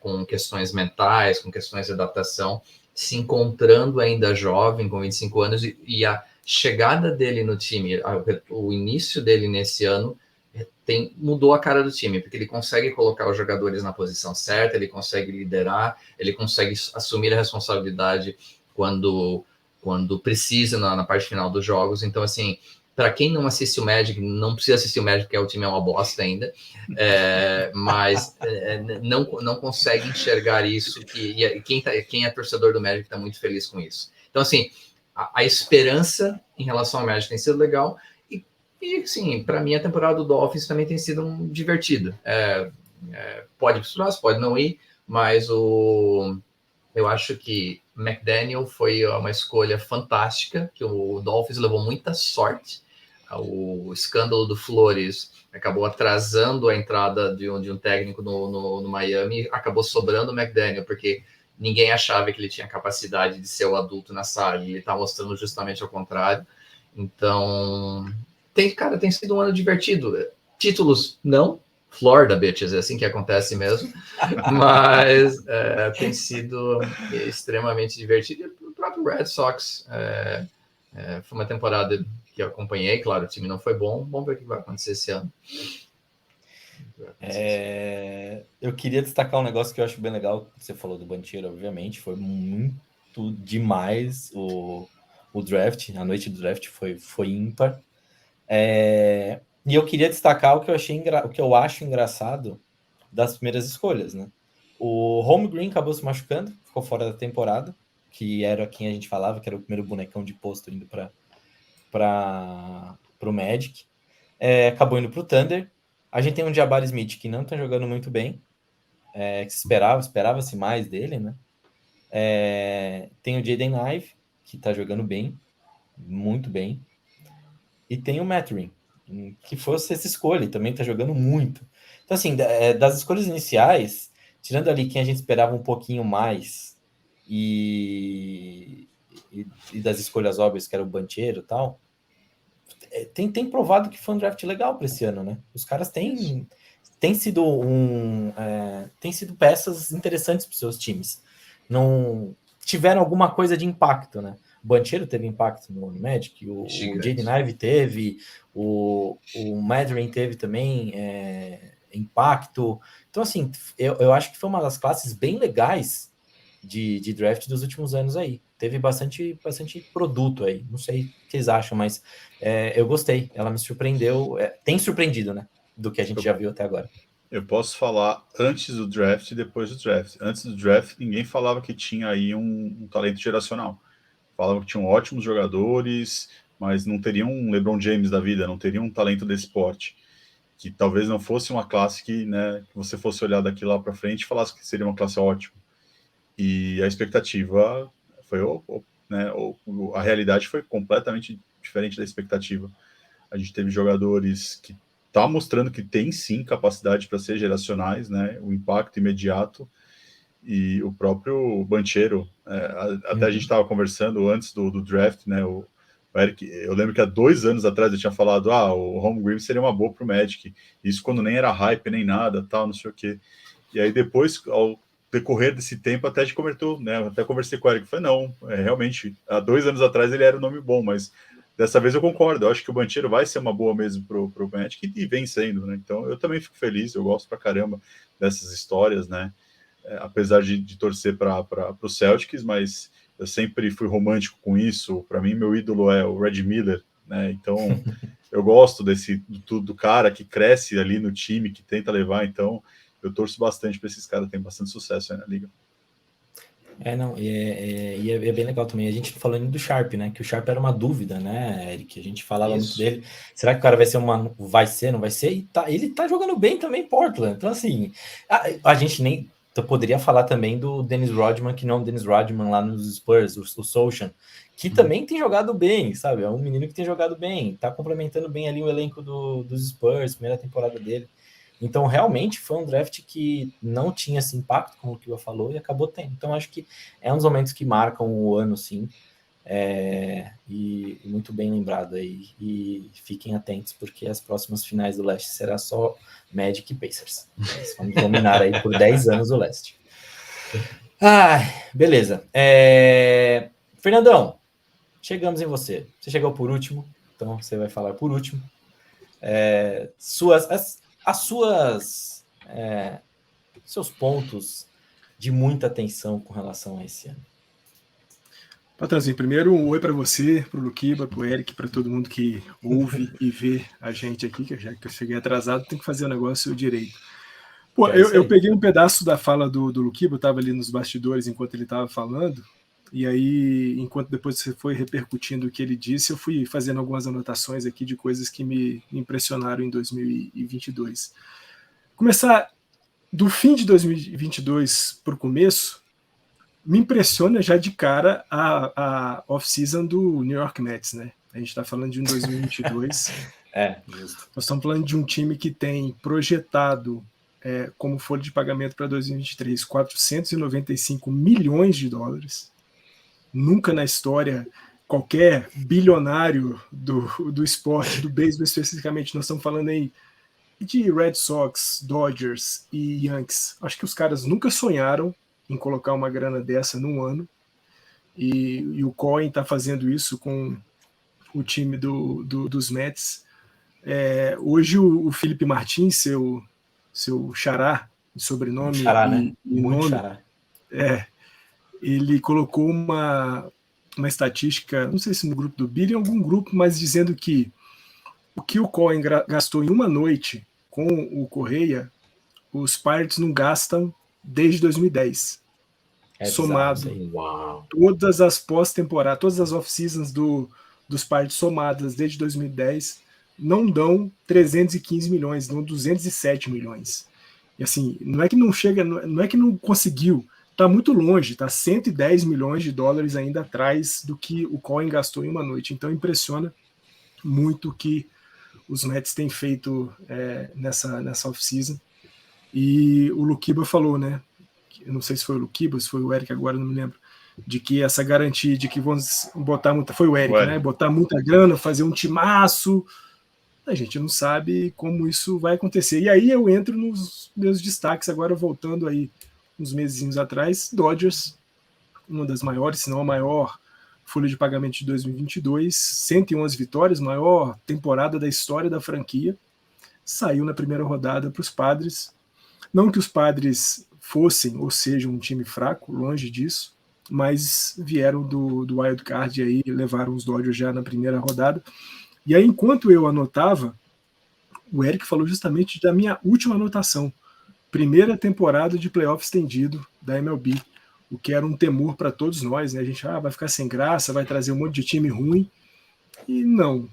com questões mentais, com questões de adaptação, se encontrando ainda jovem, com 25 anos, e a chegada dele no time, o início dele nesse ano, mudou a cara do time, porque ele consegue colocar os jogadores na posição certa, ele consegue liderar, ele consegue assumir a responsabilidade quando precisa na parte final dos jogos. Então, assim, para quem não assiste o Magic, não precisa assistir o Magic, porque o time é uma bosta ainda, mas não consegue enxergar isso, e quem é torcedor do Magic está muito feliz com isso. Então, assim, a esperança em relação ao Magic tem sido legal, e sim, para mim a temporada do Dolphins também tem sido divertida. Pode ir para os próximos, pode não ir, mas eu acho que McDaniel foi uma escolha fantástica, que o Dolphins levou muita sorte. O escândalo do Flores acabou atrasando a entrada de um técnico no Miami, acabou sobrando o McDaniel, porque ninguém achava que ele tinha capacidade de ser o adulto na sala, e ele está mostrando justamente ao contrário. Então, tem sido um ano divertido. Títulos, não. Florida, bitches, é assim que acontece mesmo. Mas tem sido extremamente divertido. E o próprio Red Sox foi uma temporada que eu acompanhei. Claro, o time não foi bom. Vamos ver o que vai acontecer esse ano. Eu queria destacar um negócio que eu acho bem legal, que você falou do Banchero, obviamente, foi muito demais o draft, a noite do draft foi ímpar. E eu queria destacar o que eu acho engraçado das primeiras escolhas, né? O Holmgren acabou se machucando, ficou fora da temporada, que era quem a gente falava, que era o primeiro bonecão de posto indo para o Magic. Acabou indo para o Thunder. A gente tem um Jabari Smith que não está jogando muito bem, que esperava-se mais dele, né? Tem o Jaden Ive, que está jogando bem, muito bem. E tem o Mathurin, que fosse essa escolha, também está jogando muito. Então, assim, das escolhas iniciais, tirando ali quem a gente esperava um pouquinho mais, e das escolhas óbvias, que era o Banchero e tal, tem provado que foi um draft legal para esse ano, né? Os caras têm sido tem sido peças interessantes para os seus times. Não tiveram alguma coisa de impacto, né? O Banchero teve impacto no Magic, o Jaden Ive teve, o Mathurin teve também impacto. Então, assim, eu acho que foi uma das classes bem legais de draft dos últimos anos aí. Teve bastante produto aí. Não sei o que vocês acham, mas eu gostei. Ela me surpreendeu. Tem surpreendido, né? Do que a gente já viu até agora. Eu posso falar antes do draft e depois do draft. Antes do draft, ninguém falava que tinha aí um talento geracional. falavam que tinham ótimos jogadores, mas não teriam um LeBron James da vida, não teriam um talento desse porte, que talvez não fosse uma classe que, né, que você fosse olhar daqui lá para frente e falasse que seria uma classe ótima. E a expectativa foi, né, a realidade foi completamente diferente da expectativa. A gente teve jogadores que tá mostrando que tem sim capacidade para ser geracionais, né, o impacto imediato, e o próprio Banchero, até a gente estava conversando antes do draft, né, o Eric, eu lembro que há 2 anos atrás eu tinha falado, o Holmgren seria uma boa para o Magic, isso quando nem era hype, nem nada, tal, não sei o quê. E aí depois, ao decorrer desse tempo, até a gente comentou, né, até conversei com o Eric, falei, não, realmente, há 2 anos atrás ele era um nome bom, mas dessa vez eu concordo, eu acho que o Banchero vai ser uma boa mesmo pro Magic, e vem sendo, né, então eu também fico feliz, eu gosto pra caramba dessas histórias, né, apesar de torcer para o Celtics, mas eu sempre fui romântico com isso. Para mim, meu ídolo é o Red Miller, né? Então, eu gosto do cara que cresce ali no time, que tenta levar. Então, eu torço bastante para esses caras terem bastante sucesso aí na liga. E é bem legal também. A gente falando do Sharp, né? Que o Sharp era uma dúvida, né, Eric? A gente falava muito dele. Será que o cara vai ser vai ser, não vai ser? E ele tá jogando bem também em Portland. Então, assim, a gente nem poderia falar também do Dennis Rodman, que não é o Dennis Rodman lá nos Spurs, o Solskjaer, que também tem jogado bem, sabe? É um menino que tem jogado bem, tá complementando bem ali o elenco dos Spurs, primeira temporada dele. Então, realmente, foi um draft que não tinha esse impacto, como o Kiba falou, e acabou tendo. Então, acho que é um dos momentos que marcam o ano, sim. E muito bem lembrado aí. E fiquem atentos, porque as próximas finais do Leste será só Magic e Pacers. Vamos dominar aí por 10 anos o Leste. Beleza. Fernandão, chegamos em você. Você chegou por último, então você vai falar por último. Seus pontos de muita atenção com relação a esse ano. Patrãozinho, primeiro um oi para você, para o Luquiba, para o Eric, para todo mundo que ouve e vê a gente aqui, que já que eu cheguei atrasado, tem que fazer o negócio direito. Pô, eu peguei um pedaço da fala do Luquiba, eu estava ali nos bastidores enquanto ele estava falando, e aí, enquanto depois você foi repercutindo o que ele disse, eu fui fazendo algumas anotações aqui de coisas que me impressionaram em 2022. Começar do fim de 2022 para o começo, me impressiona já de cara a off-season do New York Mets, né? A gente está falando de um 2022. Justo. Nós estamos falando de um time que tem projetado como folha de pagamento para 2023 $495 milhões. Nunca na história qualquer bilionário do esporte, do beisebol especificamente, nós estamos falando aí de Red Sox, Dodgers e Yankees. Acho que os caras nunca sonharam em colocar uma grana dessa num ano, e o Cohen está fazendo isso com o time dos Mets. Hoje o Felipe Martins, seu xará, sobrenome xará, né? Muito nome, xará. Ele colocou uma estatística, não sei se no grupo do Billy, em algum grupo, mas dizendo que o que o Cohen gastou em uma noite com o Correia, os Pirates não gastam desde 2010. Somado. Todas as pós-temporadas, todas as off-seasons dos Pirates somadas desde 2010 não dão 315 milhões, dão 207 milhões. E assim, não é que não chega, não é que não conseguiu, está muito longe, está $110 milhões ainda atrás do que o Cohen gastou em uma noite. Então impressiona muito o que os Mets têm feito nessa off-season. E o Luquiba falou, né? Eu não sei se foi o Luquiba, se foi o Eric, agora não me lembro, de que essa garantia de que vão botar muita... Foi o Eric, né? Botar muita grana, fazer um timaço. A gente não sabe como isso vai acontecer. E aí eu entro nos meus destaques agora, voltando aí uns mesezinhos atrás. Dodgers, uma das maiores, se não a maior folha de pagamento de 2022, 111 vitórias, maior temporada da história da franquia. Saiu na primeira rodada para os Padres. Não que os Padres fossem ou sejam um time fraco, longe disso, mas vieram do wild card aí, levaram os Dodgers já na primeira rodada. E aí, enquanto eu anotava, o Eric falou justamente da minha última anotação. Primeira temporada de playoff estendido da MLB. o que era um temor para todos nós, né? A gente vai ficar sem graça, vai trazer um monte de time ruim, e não,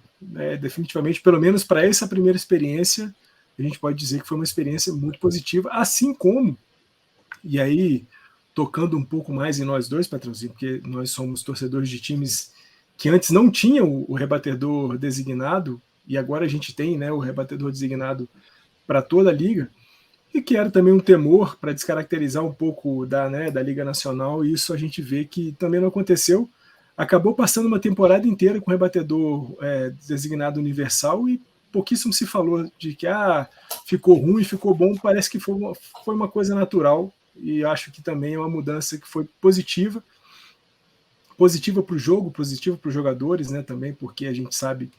definitivamente, pelo menos para essa primeira experiência, a gente pode dizer que foi uma experiência muito positiva, assim como, e aí tocando um pouco mais em nós dois, Patrãozinho, porque nós somos torcedores de times que antes não tinham o rebatedor designado, e agora a gente tem, né, o rebatedor designado para toda a liga, e que era também um temor para descaracterizar um pouco da Liga Nacional, e isso a gente vê que também não aconteceu. Acabou passando uma temporada inteira com rebatedor designado universal e pouquíssimo se falou de que ficou ruim, ficou bom, parece que foi uma coisa natural, e acho que também é uma mudança que foi positiva para o jogo, positiva para os jogadores, né, também, porque a gente sabe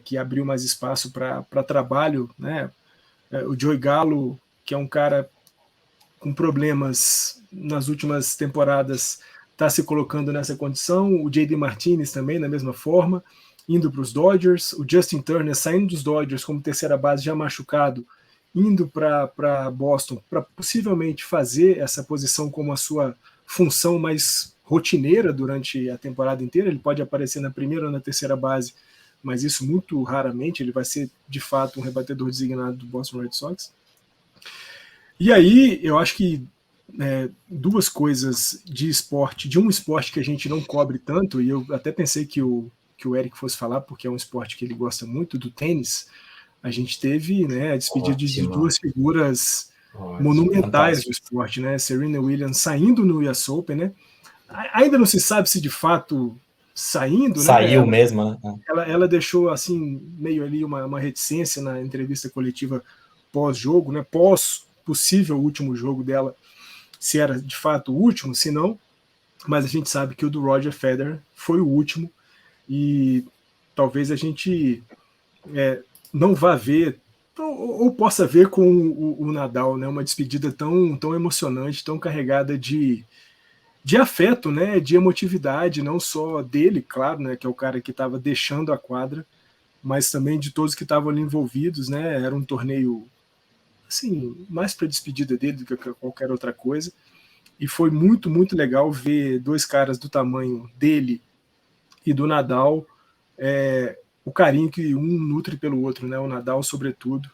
que abriu mais espaço para trabalho, né? O Joey Gallo, que é um cara com problemas nas últimas temporadas, está se colocando nessa condição. O J.D. Martinez também, da mesma forma, indo para os Dodgers. O Justin Turner saindo dos Dodgers como terceira base, já machucado, indo para Boston, para possivelmente fazer essa posição como a sua função mais rotineira durante a temporada inteira. Ele pode aparecer na primeira ou na terceira base, mas isso muito raramente. Ele vai ser, de fato, um rebatedor designado do Boston Red Sox. E aí, eu acho que duas coisas de esporte, de um esporte que a gente não cobre tanto, e eu até pensei que o Eric fosse falar, porque é um esporte que ele gosta muito, do tênis. A gente teve, né, a despedida de duas figuras monumentais do esporte, né? Serena Williams saindo no US Open, né? Ainda não se sabe se de fato saindo, saiu, né? Mesmo, né? Ela deixou assim meio ali uma reticência na entrevista coletiva pós-jogo, né? Pós possível último jogo dela, se era de fato o último, se não, mas a gente sabe que o do Roger Federer foi o último, e talvez a gente não vá ver, ou possa ver com o Nadal, né? Uma despedida tão emocionante, tão carregada de afeto, né? De emotividade, não só dele, claro, né? Que é o cara que estava deixando a quadra, mas também de todos que estavam ali envolvidos, né? Era um torneio, assim, mais para despedida dele do que qualquer outra coisa, e foi muito, muito legal ver dois caras do tamanho dele e do Nadal, o carinho que um nutre pelo outro, né? O Nadal, sobretudo.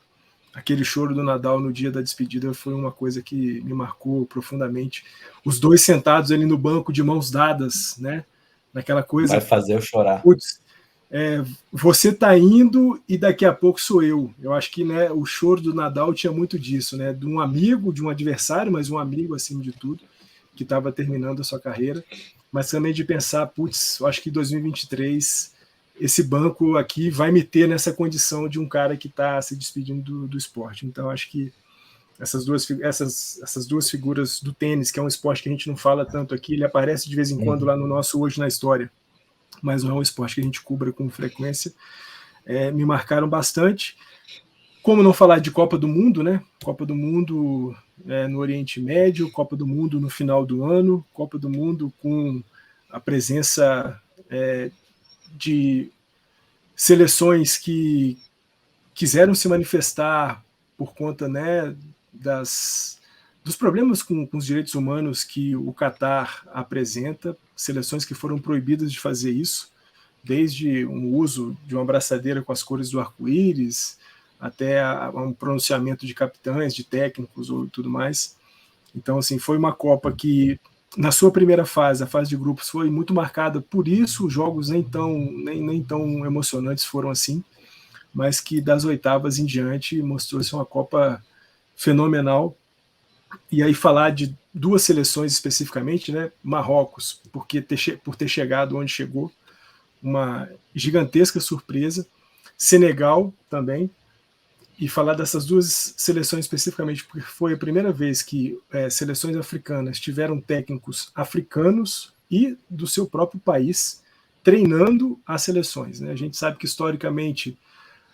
Aquele choro do Nadal no dia da despedida foi uma coisa que me marcou profundamente. Os dois sentados ali no banco, de mãos dadas, né? Naquela coisa. Vai fazer eu chorar. Putz, você tá indo e daqui a pouco sou eu. Eu acho que, né, o choro do Nadal tinha muito disso, né? De um amigo, de um adversário, mas um amigo acima de tudo, que estava terminando a sua carreira. Mas também de pensar, putz, eu acho que 2023 esse banco aqui vai me ter nessa condição de um cara que está se despedindo do esporte. Então, acho que essas duas figuras do tênis, que é um esporte que a gente não fala tanto aqui, ele aparece de vez em quando lá no nosso Hoje na História, mas não é um esporte que a gente cubra com frequência, me marcaram bastante. Como não falar de Copa do Mundo, né? Copa do Mundo no Oriente Médio, Copa do Mundo no final do ano, Copa do Mundo com a presença de seleções que quiseram se manifestar por conta, né, dos problemas com os direitos humanos que o Catar apresenta, seleções que foram proibidas de fazer isso, desde um uso de uma braçadeira com as cores do arco-íris, até um pronunciamento de capitães, de técnicos ou tudo mais. Então, assim, foi uma Copa que, na sua primeira fase, a fase de grupos, foi muito marcada por isso. Os jogos nem tão emocionantes foram assim, mas que das oitavas em diante mostrou-se uma Copa fenomenal. E aí falar de duas seleções especificamente, né? Marrocos, por ter chegado onde chegou, uma gigantesca surpresa. Senegal também, e falar dessas duas seleções especificamente, porque foi a primeira vez que seleções africanas tiveram técnicos africanos e do seu próprio país treinando as seleções, né? A gente sabe que historicamente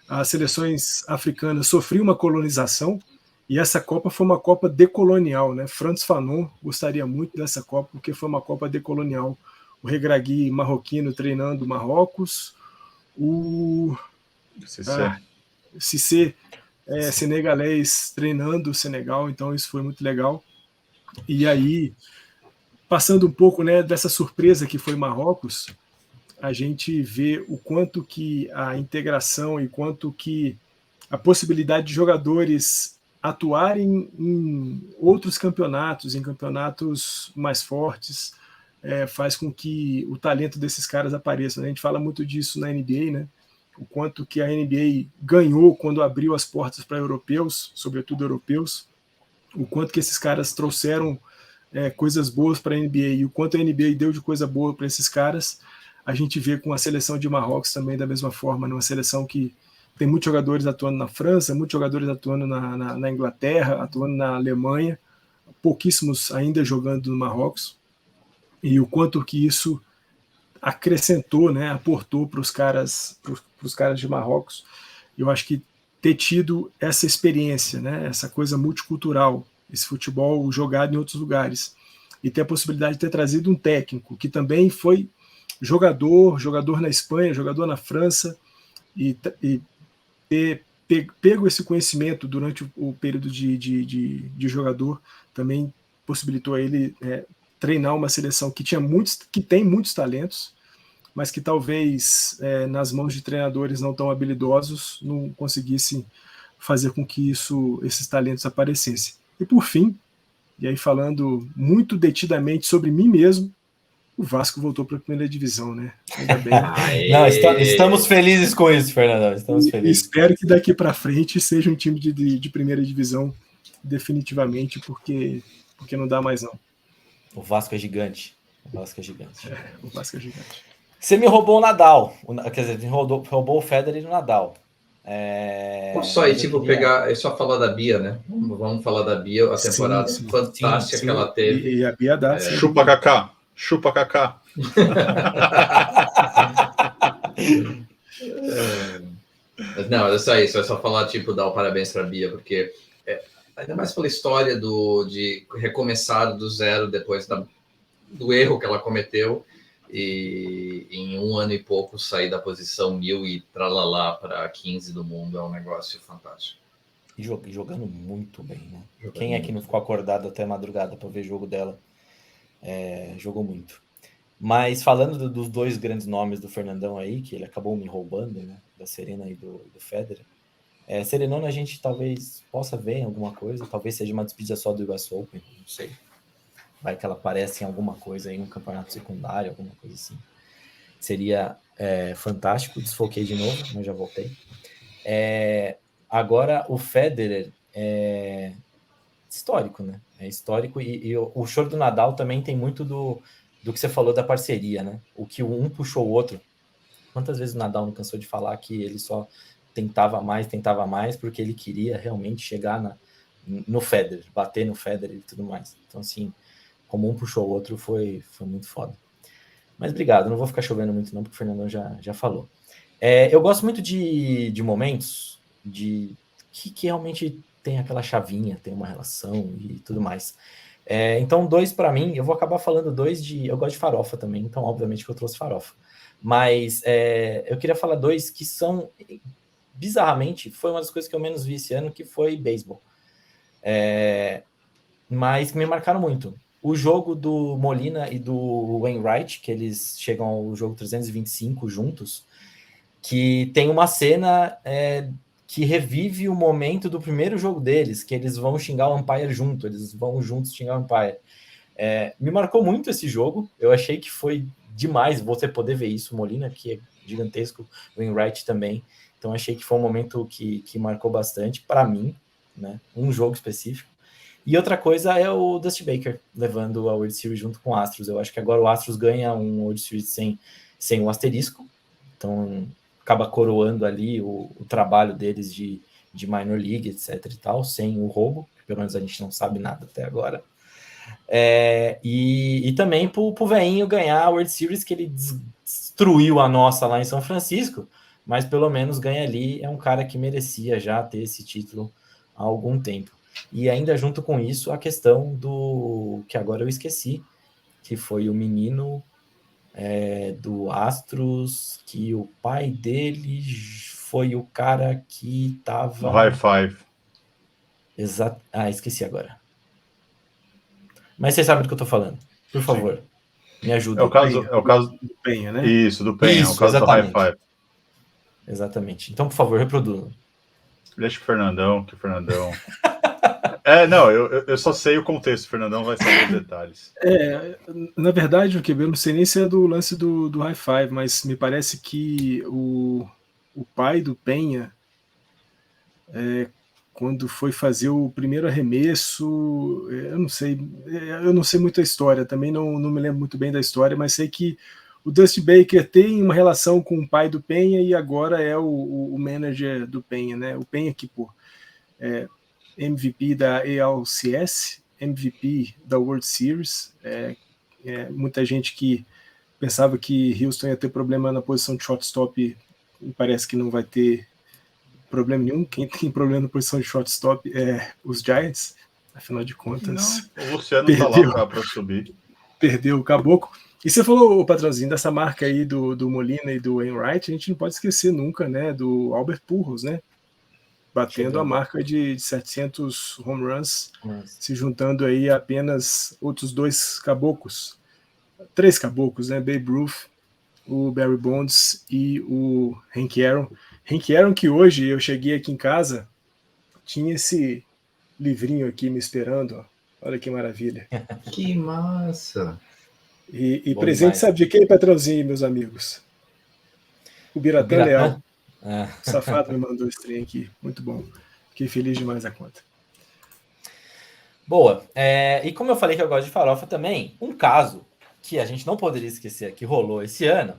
as seleções africanas sofriam uma colonização, e essa Copa foi uma Copa decolonial, né? Frantz Fanon gostaria muito dessa Copa, porque foi uma Copa decolonial. O Regragui marroquino treinando Marrocos, o Cissé senegalês treinando o Senegal, então isso foi muito legal. E aí passando um pouco, né, dessa surpresa que foi Marrocos, a gente vê o quanto que a integração e quanto que a possibilidade de jogadores atuarem em outros campeonatos, em campeonatos mais fortes, faz com que o talento desses caras apareça. A gente fala muito disso na NBA, né? O quanto que a NBA ganhou quando abriu as portas para europeus, sobretudo europeus, o quanto que esses caras trouxeram coisas boas para a NBA e o quanto a NBA deu de coisa boa para esses caras, a gente vê com a seleção de Marrocos também da mesma forma, uma seleção que tem muitos jogadores atuando na França, muitos jogadores atuando na Inglaterra, atuando na Alemanha, pouquíssimos ainda jogando no Marrocos, e o quanto que isso acrescentou, né, aportou para os caras de Marrocos. Eu acho que ter tido essa experiência, né, essa coisa multicultural, esse futebol jogado em outros lugares, e ter a possibilidade de ter trazido um técnico que também foi jogador na Espanha, jogador na França, e ter pego esse conhecimento durante o período de jogador também possibilitou a ele treinar uma seleção que tem muitos talentos, mas que talvez nas mãos de treinadores não tão habilidosos não conseguisse fazer com que esses talentos aparecessem. E por fim, e aí falando muito detidamente sobre mim mesmo, o Vasco voltou para a primeira divisão, né? Ainda bem. Não, estamos felizes com isso, Fernandão. Estamos felizes. Espero que daqui para frente seja um time de primeira divisão definitivamente, porque não dá mais não. O Vasco é gigante. O Vasco é gigante. O Vasco é gigante. Você me roubou o Nadal. Quer dizer, roubou o Federer e o Nadal. Posso só só falar da Bia, né? Vamos falar da Bia, a temporada fantástica que ela teve. E a Bia dá. Chupa Kaká. Chupa Kaká. Não, é só isso. É só falar, dar o parabéns para a Bia, porque ainda mais pela história de recomeçar do zero depois do erro que ela cometeu e em 1 ano e pouco sair da posição 1000 e tralalá para 15 do mundo é um negócio fantástico. E jogando muito bem, né? Quem é que não ficou acordado até madrugada para ver jogo dela? Jogou muito. Mas falando dos 2 grandes nomes do Fernandão aí, que ele acabou me roubando, né? Da Serena e do Federer. Serenona a gente talvez possa ver em alguma coisa, talvez seja uma despedida só do US Open, não sei. Vai que ela aparece em alguma coisa aí, um campeonato secundário, alguma coisa assim. Seria fantástico. Desfoquei de novo, mas já voltei. Agora o Federer é histórico, né? É histórico e o choro do Nadal também tem muito do que você falou da parceria, né? O que um puxou o outro. Quantas vezes o Nadal não cansou de falar que ele só tentava mais, porque ele queria realmente chegar no Federer, bater no Federer e tudo mais. Então, assim, como um puxou o outro, foi muito foda. Mas obrigado, não vou ficar chovendo muito não, porque o Fernandão já falou. Eu gosto muito de momentos que realmente tem aquela chavinha, tem uma relação e tudo mais. Então, 2 para mim, eu vou acabar falando 2 eu gosto de farofa também, então obviamente que eu trouxe farofa. Mas eu queria falar 2 que são, bizarramente, foi uma das coisas que eu menos vi esse ano, que foi beisebol. Mas que me marcaram muito. O jogo do Molina e do Wainwright, que eles chegam ao jogo 325 juntos, que tem uma cena que revive o momento do primeiro jogo deles, que eles vão xingar o umpire junto, eles vão juntos xingar o umpire. Me marcou muito esse jogo, eu achei que foi demais você poder ver isso, o Molina, que é gigantesco, o Wainwright também, então achei que foi um momento que marcou bastante, para mim, né, um jogo específico. E outra coisa é o Dusty Baker levando a World Series junto com o Astros. Eu acho que agora o Astros ganha um World Series sem um asterisco, então acaba coroando ali o trabalho deles de minor league, etc e tal, sem o roubo, que pelo menos a gente não sabe nada até agora. E também pro veinho ganhar a World Series, que ele destruiu a nossa lá em São Francisco, mas pelo menos ganha ali, é um cara que merecia já ter esse título há algum tempo. E ainda junto com isso, a questão do que agora eu esqueci, que foi o menino do Astros, que o pai dele foi o cara que tava... High Five. Exato. Esqueci agora. Mas vocês sabem do que eu tô falando. Por favor, me ajuda. É o caso do Penha, né? Isso, do Penha, Isso, é o caso exatamente. do High Five. Exatamente. Então, por favor, reproduza. Deixa o Fernandão. Não, eu só sei o contexto, o Fernandão vai saber os detalhes. Na verdade, eu não sei nem se é do lance do High Five, mas me parece que o pai do Penha, quando foi fazer o primeiro arremesso, eu não sei muito a história, também não me lembro muito bem da história, mas sei que o Dusty Baker tem uma relação com o pai do Penha e agora é o manager do Penha, né? O Penha que, MVP da ALCS, MVP da World Series, muita gente que pensava que Houston ia ter problema na posição de shortstop, parece que não vai ter problema nenhum. Quem tem problema na posição de shortstop é os Giants, afinal de contas. Não, o Luciano está lá para subir. Perdeu o caboclo. E você falou, patrãozinho, dessa marca aí do Molina e do Wainwright, a gente não pode esquecer nunca, né, do Albert Pujols, né, batendo a marca de 700 home runs, se juntando aí apenas outros 3 caboclos, né, Babe Ruth, o Barry Bonds e o Hank Aaron. Hank Aaron, que hoje eu cheguei aqui em casa, tinha esse livrinho aqui me esperando, ó. Olha que maravilha. Que massa! E presente, demais. Sabe de quem, patrãozinho, meus amigos? O Biratã Leal. O safado me mandou esse trem aqui. Muito bom. Fiquei feliz demais da conta. Boa. E como eu falei que eu gosto de farofa também, um caso que a gente não poderia esquecer que rolou esse ano,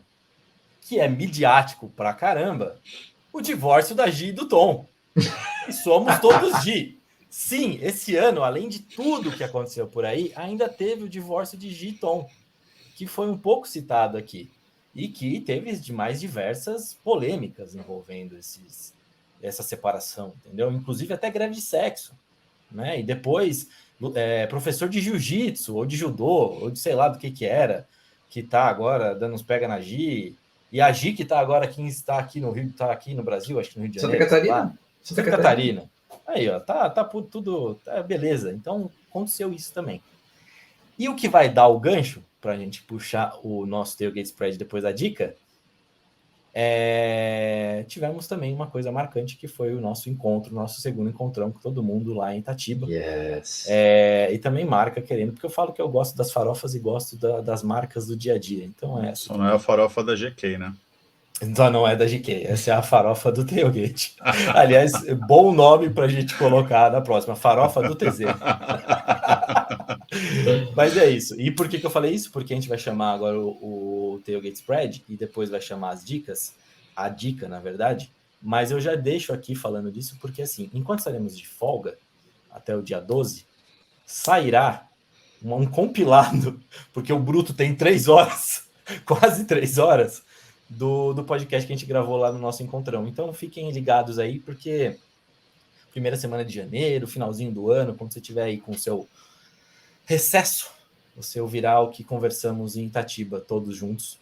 que é midiático pra caramba, o divórcio da Gi e do Tom. E somos todos Gi. Sim, esse ano, além de tudo que aconteceu por aí, ainda teve o divórcio de Gi e Tom, que foi um pouco citado aqui, e que teve mais diversas polêmicas envolvendo essa separação, entendeu? Inclusive até greve de sexo, né? E depois, professor de jiu-jitsu, ou de judô, ou de sei lá do que era, que tá agora dando uns pega na Gi, e a Gi que tá agora, quem está aqui no Rio, tá aqui no Brasil, acho que no Rio de Janeiro. Santa Catarina. Aí, ó, tá tudo, beleza. Então, aconteceu isso também. E o que vai dar o gancho para a gente puxar o nosso Tailgate Spread depois da dica, tivemos também uma coisa marcante que foi o nosso segundo encontrão com todo mundo lá em Itatiba. Yes. E também marca querendo, porque eu falo que eu gosto das farofas e gosto das marcas do dia a dia. Então Só não é a farofa da GK, né? Então não é da GK, essa é a farofa do Tailgate. Aliás, bom nome para a gente colocar na próxima, farofa do TZ. Mas é isso. E por que eu falei isso? Porque a gente vai chamar agora o Tailgate Spread e depois vai chamar as dicas, a dica, na verdade. Mas eu já deixo aqui falando disso porque, assim, enquanto estaremos de folga, até o dia 12, sairá um compilado, porque o Bruto tem 3 horas, quase 3 horas, do podcast que a gente gravou lá no nosso encontrão. Então fiquem ligados aí, porque primeira semana de janeiro, finalzinho do ano, quando você estiver aí com o seu recesso, você ouvirá o que conversamos em Itatiba, todos juntos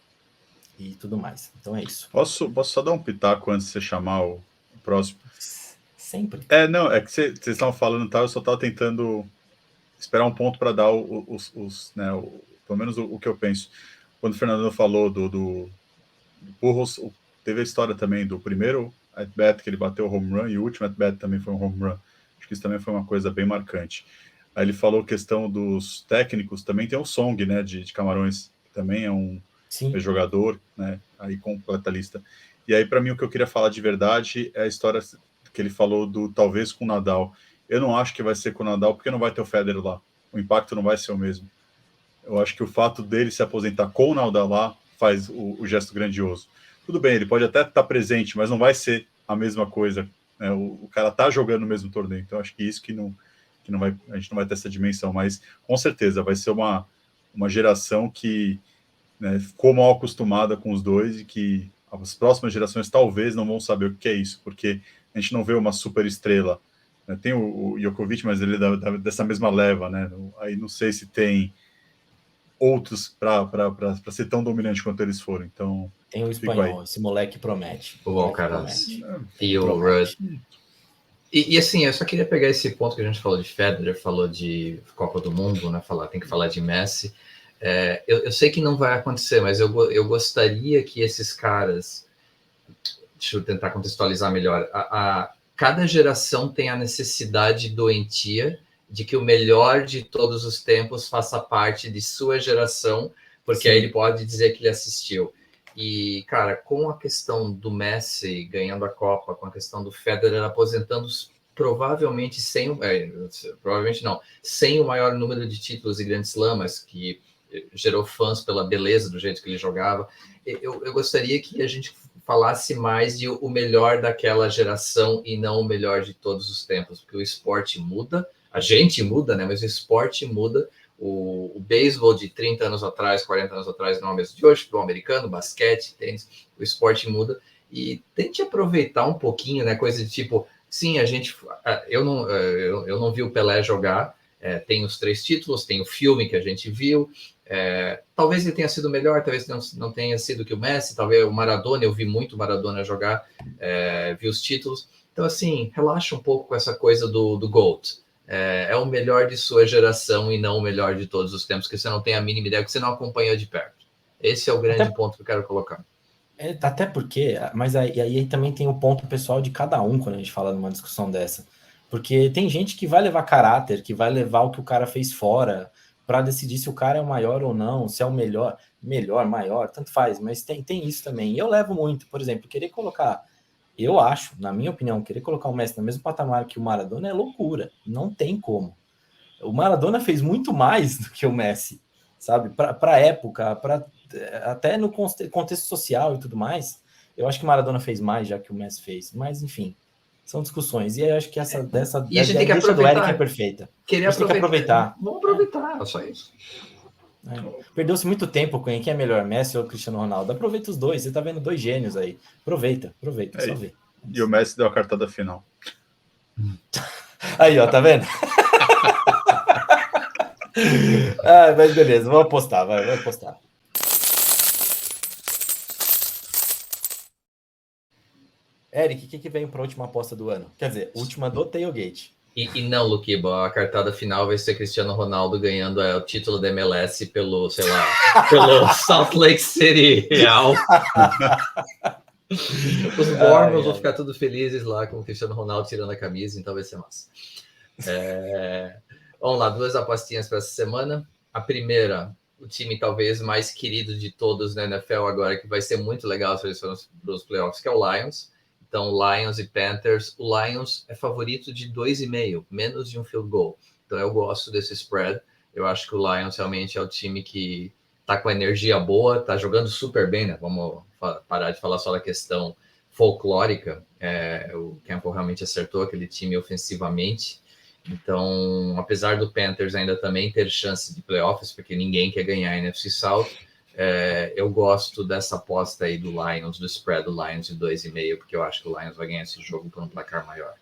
e tudo mais. Então é isso. Posso só dar um pitaco antes de você chamar o próximo? Sempre. Não, é que vocês estavam falando, tá? Eu só estava tentando esperar um ponto para dar pelo menos o que eu penso. Quando o Fernando falou do Pujols, teve a história também do primeiro at-bat que ele bateu o home run e o último at-bat também foi um home run. Acho que isso também foi uma coisa bem marcante. Aí ele falou questão dos técnicos, também tem o Song, né, de Camarões, que também é um jogador, né, aí completa a lista. E aí, para mim, o que eu queria falar de verdade é a história que ele falou talvez com o Nadal. Eu não acho que vai ser com o Nadal, porque não vai ter o Federer lá. O impacto não vai ser o mesmo. Eu acho que o fato dele se aposentar com o Nadal lá faz o gesto grandioso. Tudo bem, ele pode até estar presente, mas não vai ser a mesma coisa. Né? O cara tá jogando no mesmo torneio, então acho que isso que não vai, a gente não vai ter essa dimensão, mas com certeza vai ser uma geração que, né, ficou mal acostumada com os dois e que as próximas gerações talvez não vão saber o que é isso, porque a gente não vê uma super estrela. Né? Tem o Djokovic, mas ele é dessa mesma leva, né? Aí não sei se tem outros para ser tão dominante quanto eles foram. Então, tem o espanhol, esse moleque promete. O Alcaraz. E o Rudd. E assim, eu só queria pegar esse ponto que a gente falou de Federer, falou de Copa do Mundo, né? Tem que falar de Messi. Eu sei que não vai acontecer, mas eu gostaria que esses caras... Deixa eu tentar contextualizar melhor. Cada geração tem a necessidade doentia de que o melhor de todos os tempos faça parte de sua geração, porque aí ele pode dizer que ele assistiu. E, cara, com a questão do Messi ganhando a Copa, com a questão do Federer aposentando provavelmente sem o maior número de títulos e grandes slamas, que gerou fãs pela beleza do jeito que ele jogava, eu gostaria que a gente falasse mais de o melhor daquela geração e não o melhor de todos os tempos, porque o esporte muda, a gente muda, né? Mas o esporte muda. O beisebol de 30 anos atrás, 40 anos atrás, não é o mesmo de hoje, para o americano, basquete, tênis, o esporte muda. E tente aproveitar um pouquinho, né? Coisa de tipo, sim, eu não vi o Pelé jogar, tem os 3 títulos, tem o filme que a gente viu, talvez ele tenha sido melhor, talvez não tenha sido que o Messi, talvez o Maradona, eu vi muito o Maradona jogar, vi os títulos. Então, assim, relaxa um pouco com essa coisa do GOAT. É o melhor de sua geração e não o melhor de todos os tempos, que você não tem a mínima ideia, que você não acompanhou de perto. Esse é o grande ponto que eu quero colocar. Até porque, mas aí também tem o ponto pessoal de cada um quando a gente fala numa discussão dessa. Porque tem gente que vai levar caráter, que vai levar o que o cara fez fora para decidir se o cara é o maior ou não, se é o melhor, maior, tanto faz, mas tem isso também. E eu levo muito, por exemplo, querer colocar, eu acho, na minha opinião, querer colocar o Messi no mesmo patamar que o Maradona é loucura, não tem como. O Maradona fez muito mais do que o Messi, sabe? Para a época, até no contexto social e tudo mais, eu acho que o Maradona fez mais já que o Messi fez, mas enfim, são discussões. E eu acho que essa e a gente tem que aproveitar, do Eric é perfeita. Tem que aproveitar. Vamos aproveitar, é só isso. Perdeu-se muito tempo com quem é melhor, Messi ou Cristiano Ronaldo. Aproveita os dois, você tá vendo 2 gênios aí. Aproveita, só vê. E o Messi deu a cartada final. Aí, ó, tá vendo? Mas beleza, vamos apostar, vai apostar. Eric, o que vem para a última aposta do ano? Quer dizer, última do Tailgate. E não, Luquiba, a cartada final vai ser Cristiano Ronaldo ganhando o título da MLS pelo Salt Lake City Real. Os Mormons vão ficar tudo felizes lá com o Cristiano Ronaldo tirando a camisa, então vai ser massa. Vamos lá, 2 apostinhas para essa semana. A primeira, o time talvez mais querido de todos na NFL agora, que vai ser muito legal se eles forem para os playoffs, que é o Lions. Então, Lions e Panthers. O Lions é favorito de 2,5, menos de um field goal. Então, eu gosto desse spread. Eu acho que o Lions realmente é o time que tá com energia boa, tá jogando super bem, né? Vamos parar de falar só da questão folclórica. O Campbell realmente acertou aquele time ofensivamente. Então, apesar do Panthers ainda também ter chance de playoffs, porque ninguém quer ganhar a NFC South, eu gosto dessa aposta aí do Lions, do spread do Lions de 2,5, porque eu acho que o Lions vai ganhar esse jogo por um placar maior.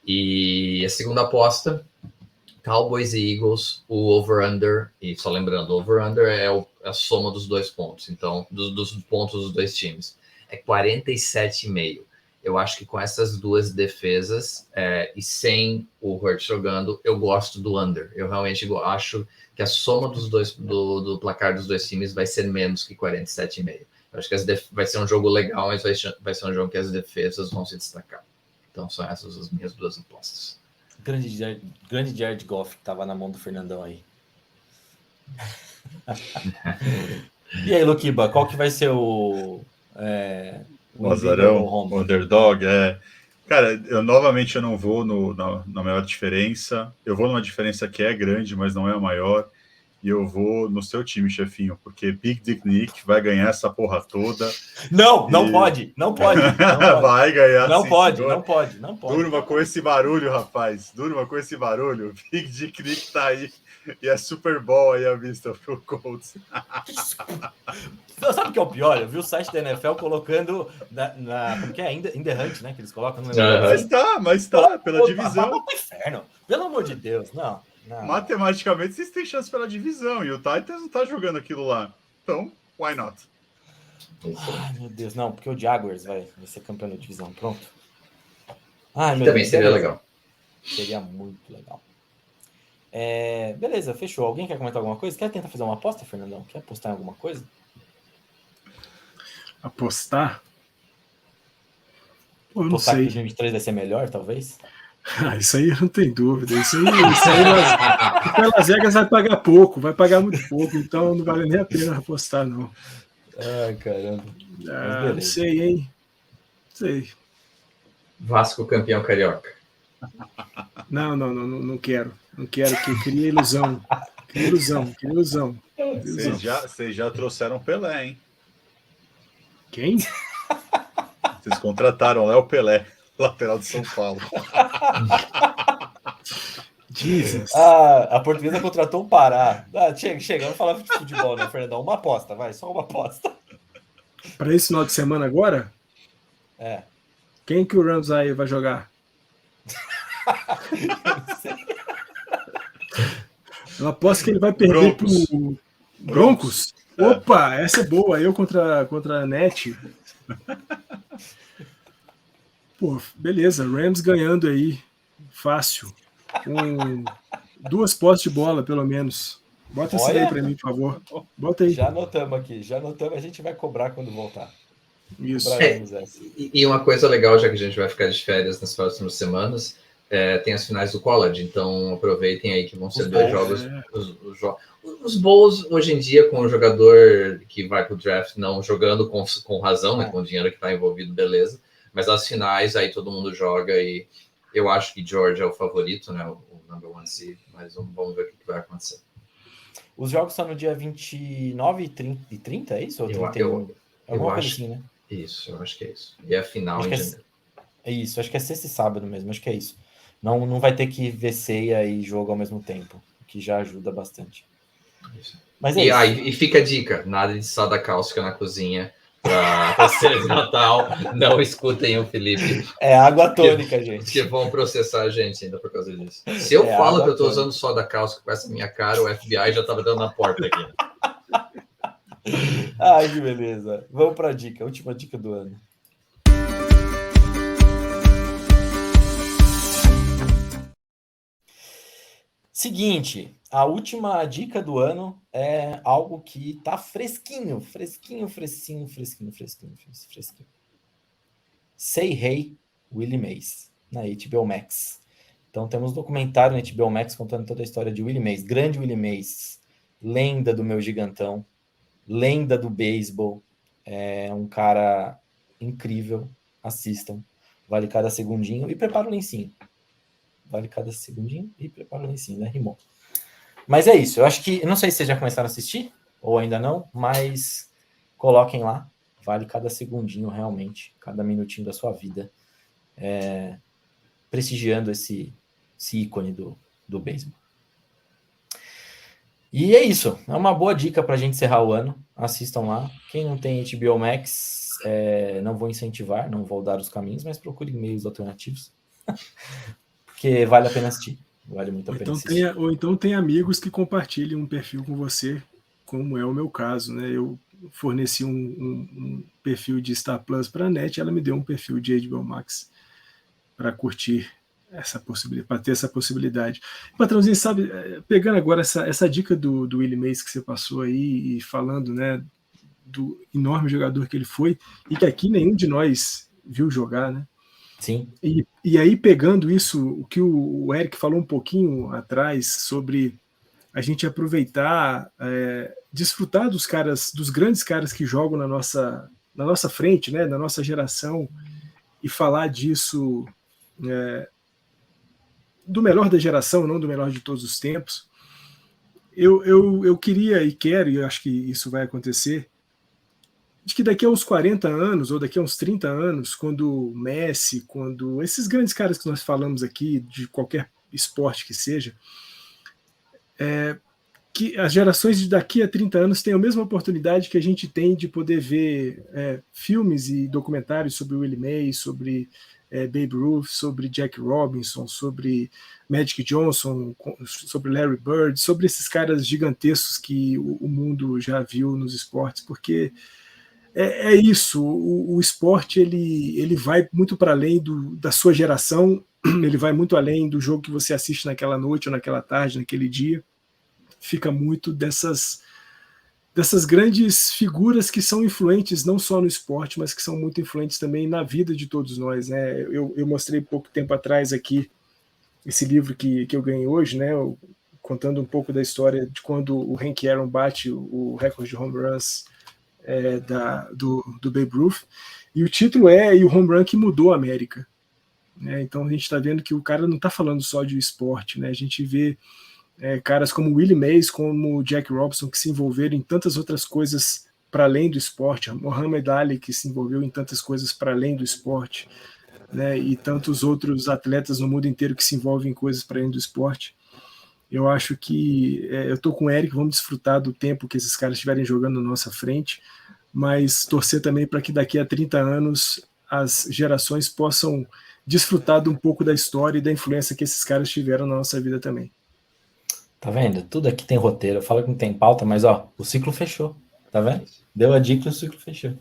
E a segunda aposta, Cowboys e Eagles, o over-under, e só lembrando, o over-under é a soma dos 2 pontos, então, dos pontos dos 2 times, é 47,5. Eu acho que com essas 2 defesas e sem o Hurts jogando, eu gosto do under. Eu realmente acho que a soma dos do placar dos 2 times vai ser menos que 47,5. Eu acho que vai ser um jogo legal, mas vai ser um jogo que as defesas vão se destacar. Então são essas as minhas 2 apostas. Grande Jared Goff que estava na mão do Fernandão aí. E aí, Luquiba, qual que vai ser o azarão, o underdog? Cara, eu não vou na maior diferença. Eu vou numa diferença que é grande, mas não é a maior. E eu vou no seu time, chefinho, porque Big Dick Nick vai ganhar essa porra toda. Não pode. Vai ganhar. Não pode. Durma com esse barulho, rapaz. Durma com esse barulho. Big Dick Nick tá aí. E é Super Bowl aí à vista pro Colts. Sabe o que é o pior? Eu vi o site da NFL colocando como que é? In the Hunt, né? Que eles colocam. Mas tá, pela divisão. Vai pro inferno. Pelo amor de Deus, não. Matematicamente, vocês têm chance pela divisão. E o Titans não tá jogando aquilo lá. Então, why not? Ai, meu Deus, não. Porque o Jaguars vai ser campeão da divisão. Pronto. Ai, meu Deus. Também seria legal. Seria muito legal. Beleza, fechou. Alguém quer comentar alguma coisa? Quer tentar fazer uma aposta, Fernandão? Quer apostar em alguma coisa? Apostar? Pô, eu não Apostar sei. que 2023 vai ser melhor, talvez? Isso aí não tem dúvida. Isso aí Las Vegas vai pagar pouco, vai pagar muito pouco, então não vale nem a pena apostar, não. Ai, caramba. Não sei, hein? Não sei. Vasco campeão carioca. Não quero. Não quero, que cria ilusão. Cria ilusão. Vocês já trouxeram Pelé, hein? Quem? Vocês contrataram Léo Pelé, lateral de São Paulo. Jesus. A Portuguesa contratou o Pará. Chega, vamos falar de futebol, né, Fernandão? Uma aposta, vai, só uma aposta. Para esse final de semana agora? Quem que o Rams aí vai jogar? Eu aposto que ele vai perder pro Broncos. Opa, essa é boa. Eu contra a Net. Pô, beleza. Rams ganhando aí. Fácil. Com 2 postes de bola, pelo menos. Bota isso aí para mim, por favor. Bota aí. Já anotamos aqui. A gente vai cobrar quando voltar. Isso. E uma coisa legal, já que a gente vai ficar de férias nas próximas semanas, tem as finais do college, então aproveitem aí que vão ser 2 jogos. Os bowls, hoje em dia, com o jogador que vai pro draft não jogando com razão, né, com o dinheiro que está envolvido, beleza. Mas as finais, aí todo mundo joga e eu acho que Georgia é o favorito, né, o number 1 seed, mas vamos ver o que vai acontecer. Os jogos são no dia 29 e 30, é isso? Ou 31? Eu acho assim, né? Isso, eu acho que é isso. E a final em janeiro. Isso, acho que é sexta e sábado mesmo, acho que é isso. Não vai ter que ver ceia e jogo ao mesmo tempo, o que já ajuda bastante. Isso. Mas é isso. E fica a dica, nada de soda cáustica na cozinha para ser de Natal, não escutem o Felipe. É água tônica, gente. Que vão processar a gente ainda por causa disso. Se eu falo que eu tô usando soda cáustica com essa minha cara, o FBI já tava dando na porta aqui. Ai, que beleza. Vamos para a dica, última dica do ano. Seguinte, a última dica do ano é algo que tá fresquinho. Say Hey, Willie Mays, na HBO Max. Então temos um documentário na HBO Max contando toda a história de Willie Mays, grande Willie Mays, lenda do meu gigantão, lenda do beisebol, é um cara incrível, assistam, vale cada segundinho e prepara o lencinho. Vale cada segundinho e prepara o lencinho, né? Rimou. Mas é isso, eu acho que, eu não sei se vocês já começaram a assistir, ou ainda não, mas coloquem lá, vale cada segundinho realmente, cada minutinho da sua vida, prestigiando esse ícone do beisebol. E é isso, é uma boa dica para a gente encerrar o ano, assistam lá. Quem não tem HBO Max, não vou incentivar, não vou dar os caminhos, mas procure meios alternativos, porque vale a pena assistir, vale muito a pena assistir. Ou então tem amigos que compartilhem um perfil com você, como é o meu caso, né? Eu forneci um perfil de Star Plus para a NET, ela me deu um perfil de HBO Max para curtir essa possibilidade, para ter essa possibilidade. Patrãozinho, sabe, pegando agora essa dica do Willie Mays que você passou aí e falando, né, do enorme jogador que ele foi e que aqui nenhum de nós viu jogar, né? Sim. E aí pegando isso, o que o Eric falou um pouquinho atrás sobre a gente aproveitar, desfrutar dos grandes caras que jogam na nossa frente, né, na nossa geração, e falar disso do melhor da geração, não do melhor de todos os tempos. Eu queria e quero, e eu acho que isso vai acontecer, de que daqui a uns 40 anos, ou daqui a uns 30 anos, quando Messi, quando esses grandes caras que nós falamos aqui, de qualquer esporte que seja, que as gerações de daqui a 30 anos tenham a mesma oportunidade que a gente tem de poder ver filmes e documentários sobre Willie Mays, sobre Babe Ruth, sobre Jack Robinson, sobre Magic Johnson, sobre Larry Bird, sobre esses caras gigantescos que o mundo já viu nos esportes, porque É isso, o esporte ele vai muito para além da sua geração, ele vai muito além do jogo que você assiste naquela noite ou naquela tarde, naquele dia. Fica muito dessas grandes figuras que são influentes não só no esporte, mas que são muito influentes também na vida de todos nós, né? Eu mostrei pouco tempo atrás aqui esse livro que eu ganhei hoje, né? Contando um pouco da história de quando o Hank Aaron bate o recorde de home runs do Babe Ruth, e o título e o home run que mudou a América, né? Então a gente está vendo que o cara não está falando só de esporte, né? A gente vê caras como Willie Mays, como Jack Robinson, que se envolveram em tantas outras coisas para além do esporte, Muhammad Ali, que se envolveu em tantas coisas para além do esporte, né? E tantos outros atletas no mundo inteiro que se envolvem em coisas para além do esporte. Eu acho que eu estou com o Eric, vamos desfrutar do tempo que esses caras estiverem jogando na nossa frente, mas torcer também para que daqui a 30 anos as gerações possam desfrutar de um pouco da história e da influência que esses caras tiveram na nossa vida também. Tá vendo? Tudo aqui tem roteiro. Eu falo que não tem pauta, mas o ciclo fechou. Tá vendo? Deu a dica e o ciclo fechou.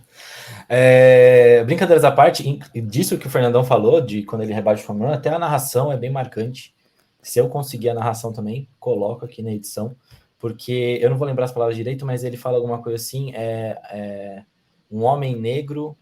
Brincadeiras à parte, disso que o Fernandão falou, de quando ele rebate o home run, até a narração é bem marcante. Se eu conseguir a narração também, coloco aqui na edição, porque eu não vou lembrar as palavras direito, mas ele fala alguma coisa assim, um homem negro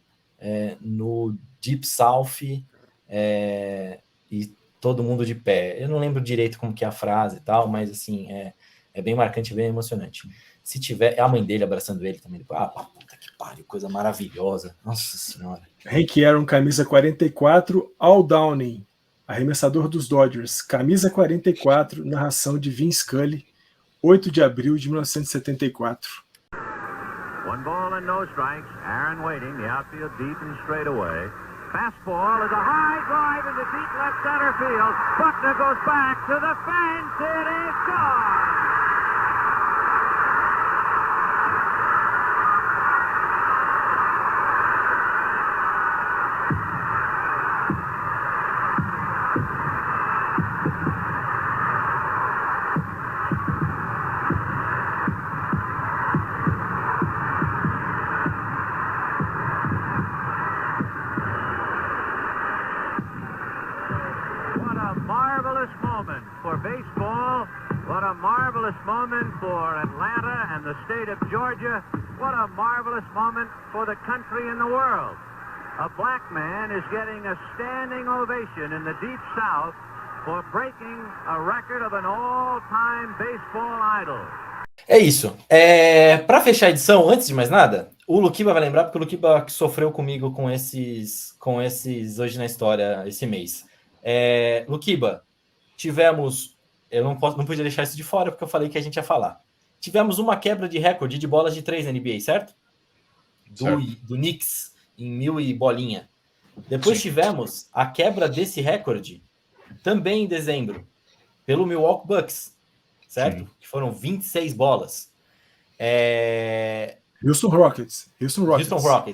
no Deep South e todo mundo de pé. Eu não lembro direito como que é a frase e tal, mas assim, é bem marcante, bem emocionante. Se tiver, a mãe dele abraçando ele também, puta que pariu, coisa maravilhosa. Nossa Senhora. Hank Aaron, camisa 44, Al Downing, arremessador dos Dodgers, camisa 44, narração de Vin Scully, 8 de abril de 1974. One ball and no strikes. Aaron waiting, the outfield deep and straight away. Fastball is a high drive into deep left center field. Buckner goes back to the fence. It is gone. Moment for Atlanta and the state of Georgia. What a marvelous moment for the country and the world. A black man is getting a standing ovation in the Deep South for breaking a record of an all-time baseball idol. É isso. Para fechar a edição, antes de mais nada, o Luquiba vai lembrar, porque o Luquiba sofreu comigo com esses hoje na história esse mês. Luquiba, tivemos... Eu não podia deixar isso de fora, porque eu falei que a gente ia falar. Tivemos uma quebra de recorde de bolas de 3 na NBA, certo? Do Knicks, em 1000 e bolinha. Depois tivemos a quebra desse recorde, também em dezembro, pelo Milwaukee Bucks, certo? Que foram 26 bolas. Houston Rockets,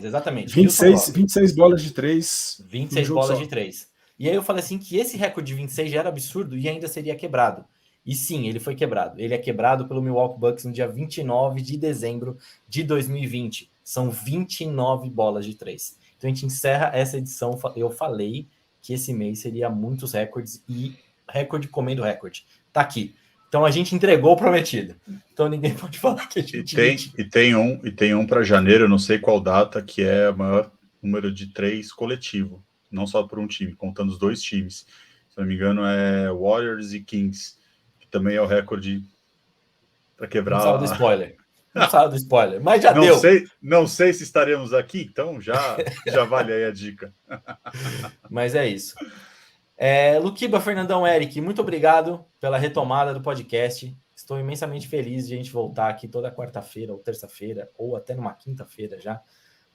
exatamente. 26 bolas de 3. 26 bolas de 3. E aí eu falei assim que esse recorde de 26 já era absurdo e ainda seria quebrado. E sim, ele foi quebrado. Ele é quebrado pelo Milwaukee Bucks no dia 29 de dezembro de 2020. São 29 bolas de 3. Então a gente encerra essa edição. Eu falei que esse mês seria muitos recordes e recorde comendo recorde. Tá aqui. Então a gente entregou o prometido. Então ninguém pode falar que a gente... E tem um para janeiro, eu não sei qual data, que é o maior número de 3 coletivo. Não só por um time, contando os 2 times. Se não me engano, é Warriors e Kings, que também é o recorde para quebrar. Não sabe do spoiler, mas já deu. Não sei se estaremos aqui, então já vale aí a dica. Mas é isso. Luquiba, Fernandão, Eric, muito obrigado pela retomada do podcast. Estou imensamente feliz de a gente voltar aqui toda quarta-feira ou terça-feira, ou até numa quinta-feira já.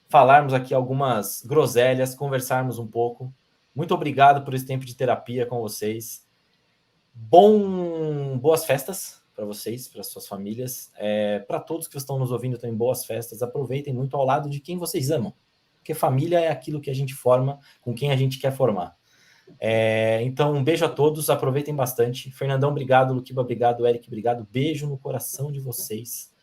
Falarmos aqui algumas groselhas, conversarmos um pouco. Muito obrigado por esse tempo de terapia com vocês. Boas festas para vocês, para suas famílias. Para todos que estão nos ouvindo também, boas festas. Aproveitem muito ao lado de quem vocês amam. Porque família é aquilo que a gente forma com quem a gente quer formar. Então, um beijo a todos. Aproveitem bastante. Fernandão, obrigado. Luquiba, obrigado. Eric, obrigado. Beijo no coração de vocês.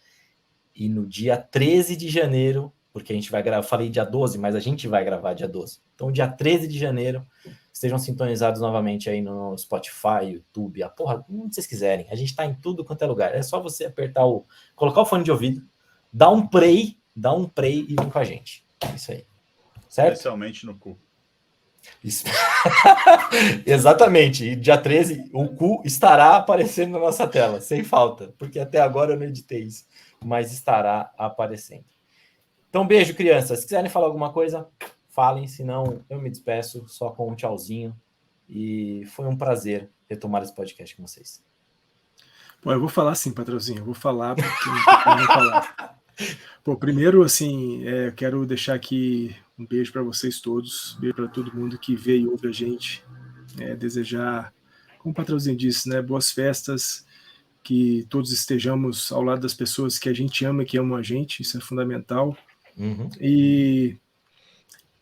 E no dia 13 de janeiro, porque a gente vai gravar, falei dia 12, mas a gente vai gravar dia 12. Então, dia 13 de janeiro, estejam sintonizados novamente aí no Spotify, YouTube, a porra, onde vocês quiserem. A gente tá em tudo quanto é lugar. É só você colocar o fone de ouvido, dar um play e vir com a gente. Isso aí. Certo? Especialmente no cu. Isso. Exatamente. E dia 13, o cu estará aparecendo na nossa tela, sem falta, porque até agora eu não editei isso, mas estará aparecendo. Então, beijo, crianças. Se quiserem falar alguma coisa, falem, senão eu me despeço só com um tchauzinho. E foi um prazer retomar esse podcast com vocês. Pô, eu vou falar sim, patrãozinho. Eu vou falar porque não vou falar. Pô, primeiro, assim, eu quero deixar aqui um beijo para vocês todos, beijo para todo mundo que vê e ouve a gente. Desejar, como o patrãozinho disse, né, boas festas, que todos estejamos ao lado das pessoas que a gente ama e que amam a gente, isso é fundamental. Uhum. E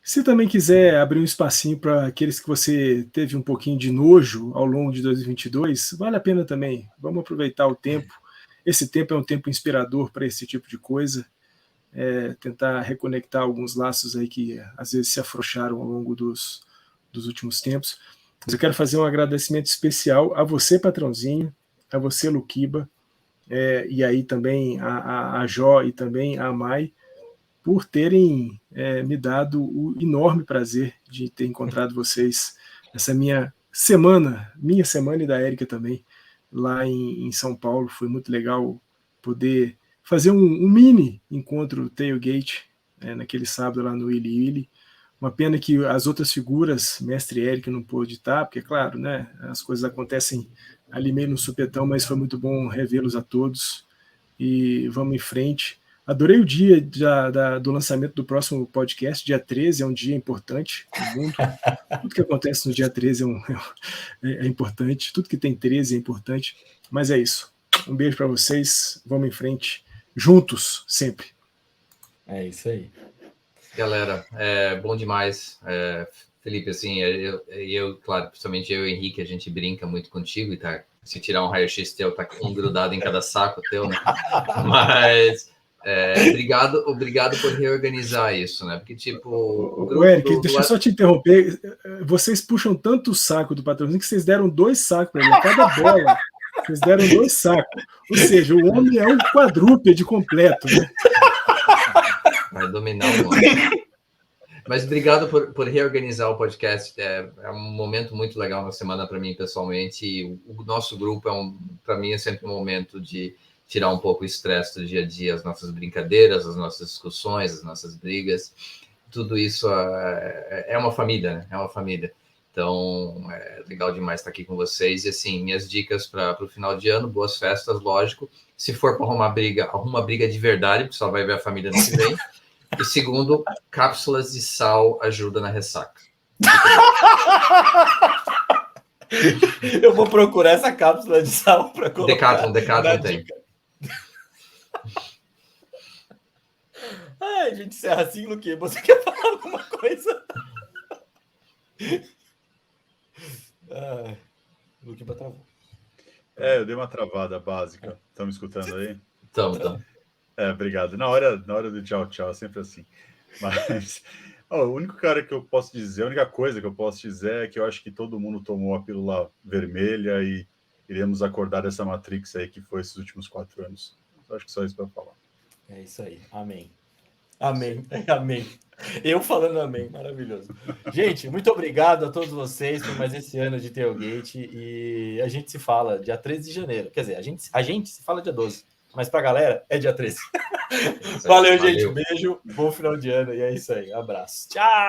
se também quiser abrir um espacinho para aqueles que você teve um pouquinho de nojo ao longo de 2022, vale a pena também. Vamos aproveitar o tempo. Esse tempo é um tempo inspirador para esse tipo de coisa. Tentar reconectar alguns laços aí que às vezes se afrouxaram ao longo dos últimos tempos. Mas eu quero fazer um agradecimento especial a você, patrãozinho, a você, Luquiba, e aí também a Jó e também a Mai, por terem me dado o enorme prazer de ter encontrado vocês nessa minha semana e da Érica também, lá em São Paulo. Foi muito legal poder fazer um mini encontro tailgate naquele sábado lá no Willy Willy. Uma pena que as outras figuras, mestre Érica não pôde estar, porque, claro, né, as coisas acontecem ali meio no supetão, mas foi muito bom revê-los a todos. E vamos em frente. Adorei o dia do lançamento do próximo podcast, dia 13, é um dia importante no mundo. Tudo que acontece no dia 13 é importante, tudo que tem 13 é importante, mas é isso. Um beijo para vocês, vamos em frente, juntos, sempre. É isso aí. Galera, bom demais. Felipe, assim, eu, claro, principalmente eu e o Henrique, a gente brinca muito contigo e tá, se tirar um raio-x teu, tá um grudado em cada saco teu, né? Mas... obrigado por reorganizar isso, né? Porque, tipo, o grupo Eric, deixa eu só te interromper. Vocês puxam tanto o saco do patrãozinho que vocês deram 2 sacos para ele. A cada bola, vocês deram 2 sacos. Ou seja, o homem é um quadrúpede completo, né? Vai dominar o mundo. Mas obrigado por reorganizar o podcast. É um momento muito legal na semana para mim, pessoalmente. E o nosso grupo para mim, é sempre um momento de tirar um pouco o estresse do dia a dia, as nossas brincadeiras, as nossas discussões, as nossas brigas, tudo isso é uma família, né? É uma família. Então, é legal demais estar aqui com vocês. E, assim, minhas dicas para o final de ano, boas festas, lógico. Se for para arruma briga de verdade, porque só vai ver a família no que vem. E segundo, cápsulas de sal ajuda na ressaca. Eu vou procurar essa cápsula de sal para colocar. Decathlon tem. Ai, a gente encerra assim, Luque. Você quer falar alguma coisa? Luque travou. Eu dei uma travada básica. Estão me escutando aí? Então. Obrigado. Na hora do tchau, sempre assim. Mas a única coisa que eu posso dizer é que eu acho que todo mundo tomou a pílula vermelha e iremos acordar dessa Matrix aí que foi esses últimos 4 anos. Eu acho que só isso para falar. É isso aí. Amém. Amém. Eu falando amém. Maravilhoso. Gente, muito obrigado a todos vocês por mais esse ano de Tailgate. E a gente se fala dia 13 de janeiro. Quer dizer, a gente se fala dia 12. Mas pra galera é dia 13. Valeu, gente. Beijo. Bom final de ano. E é isso aí. Abraço. Tchau.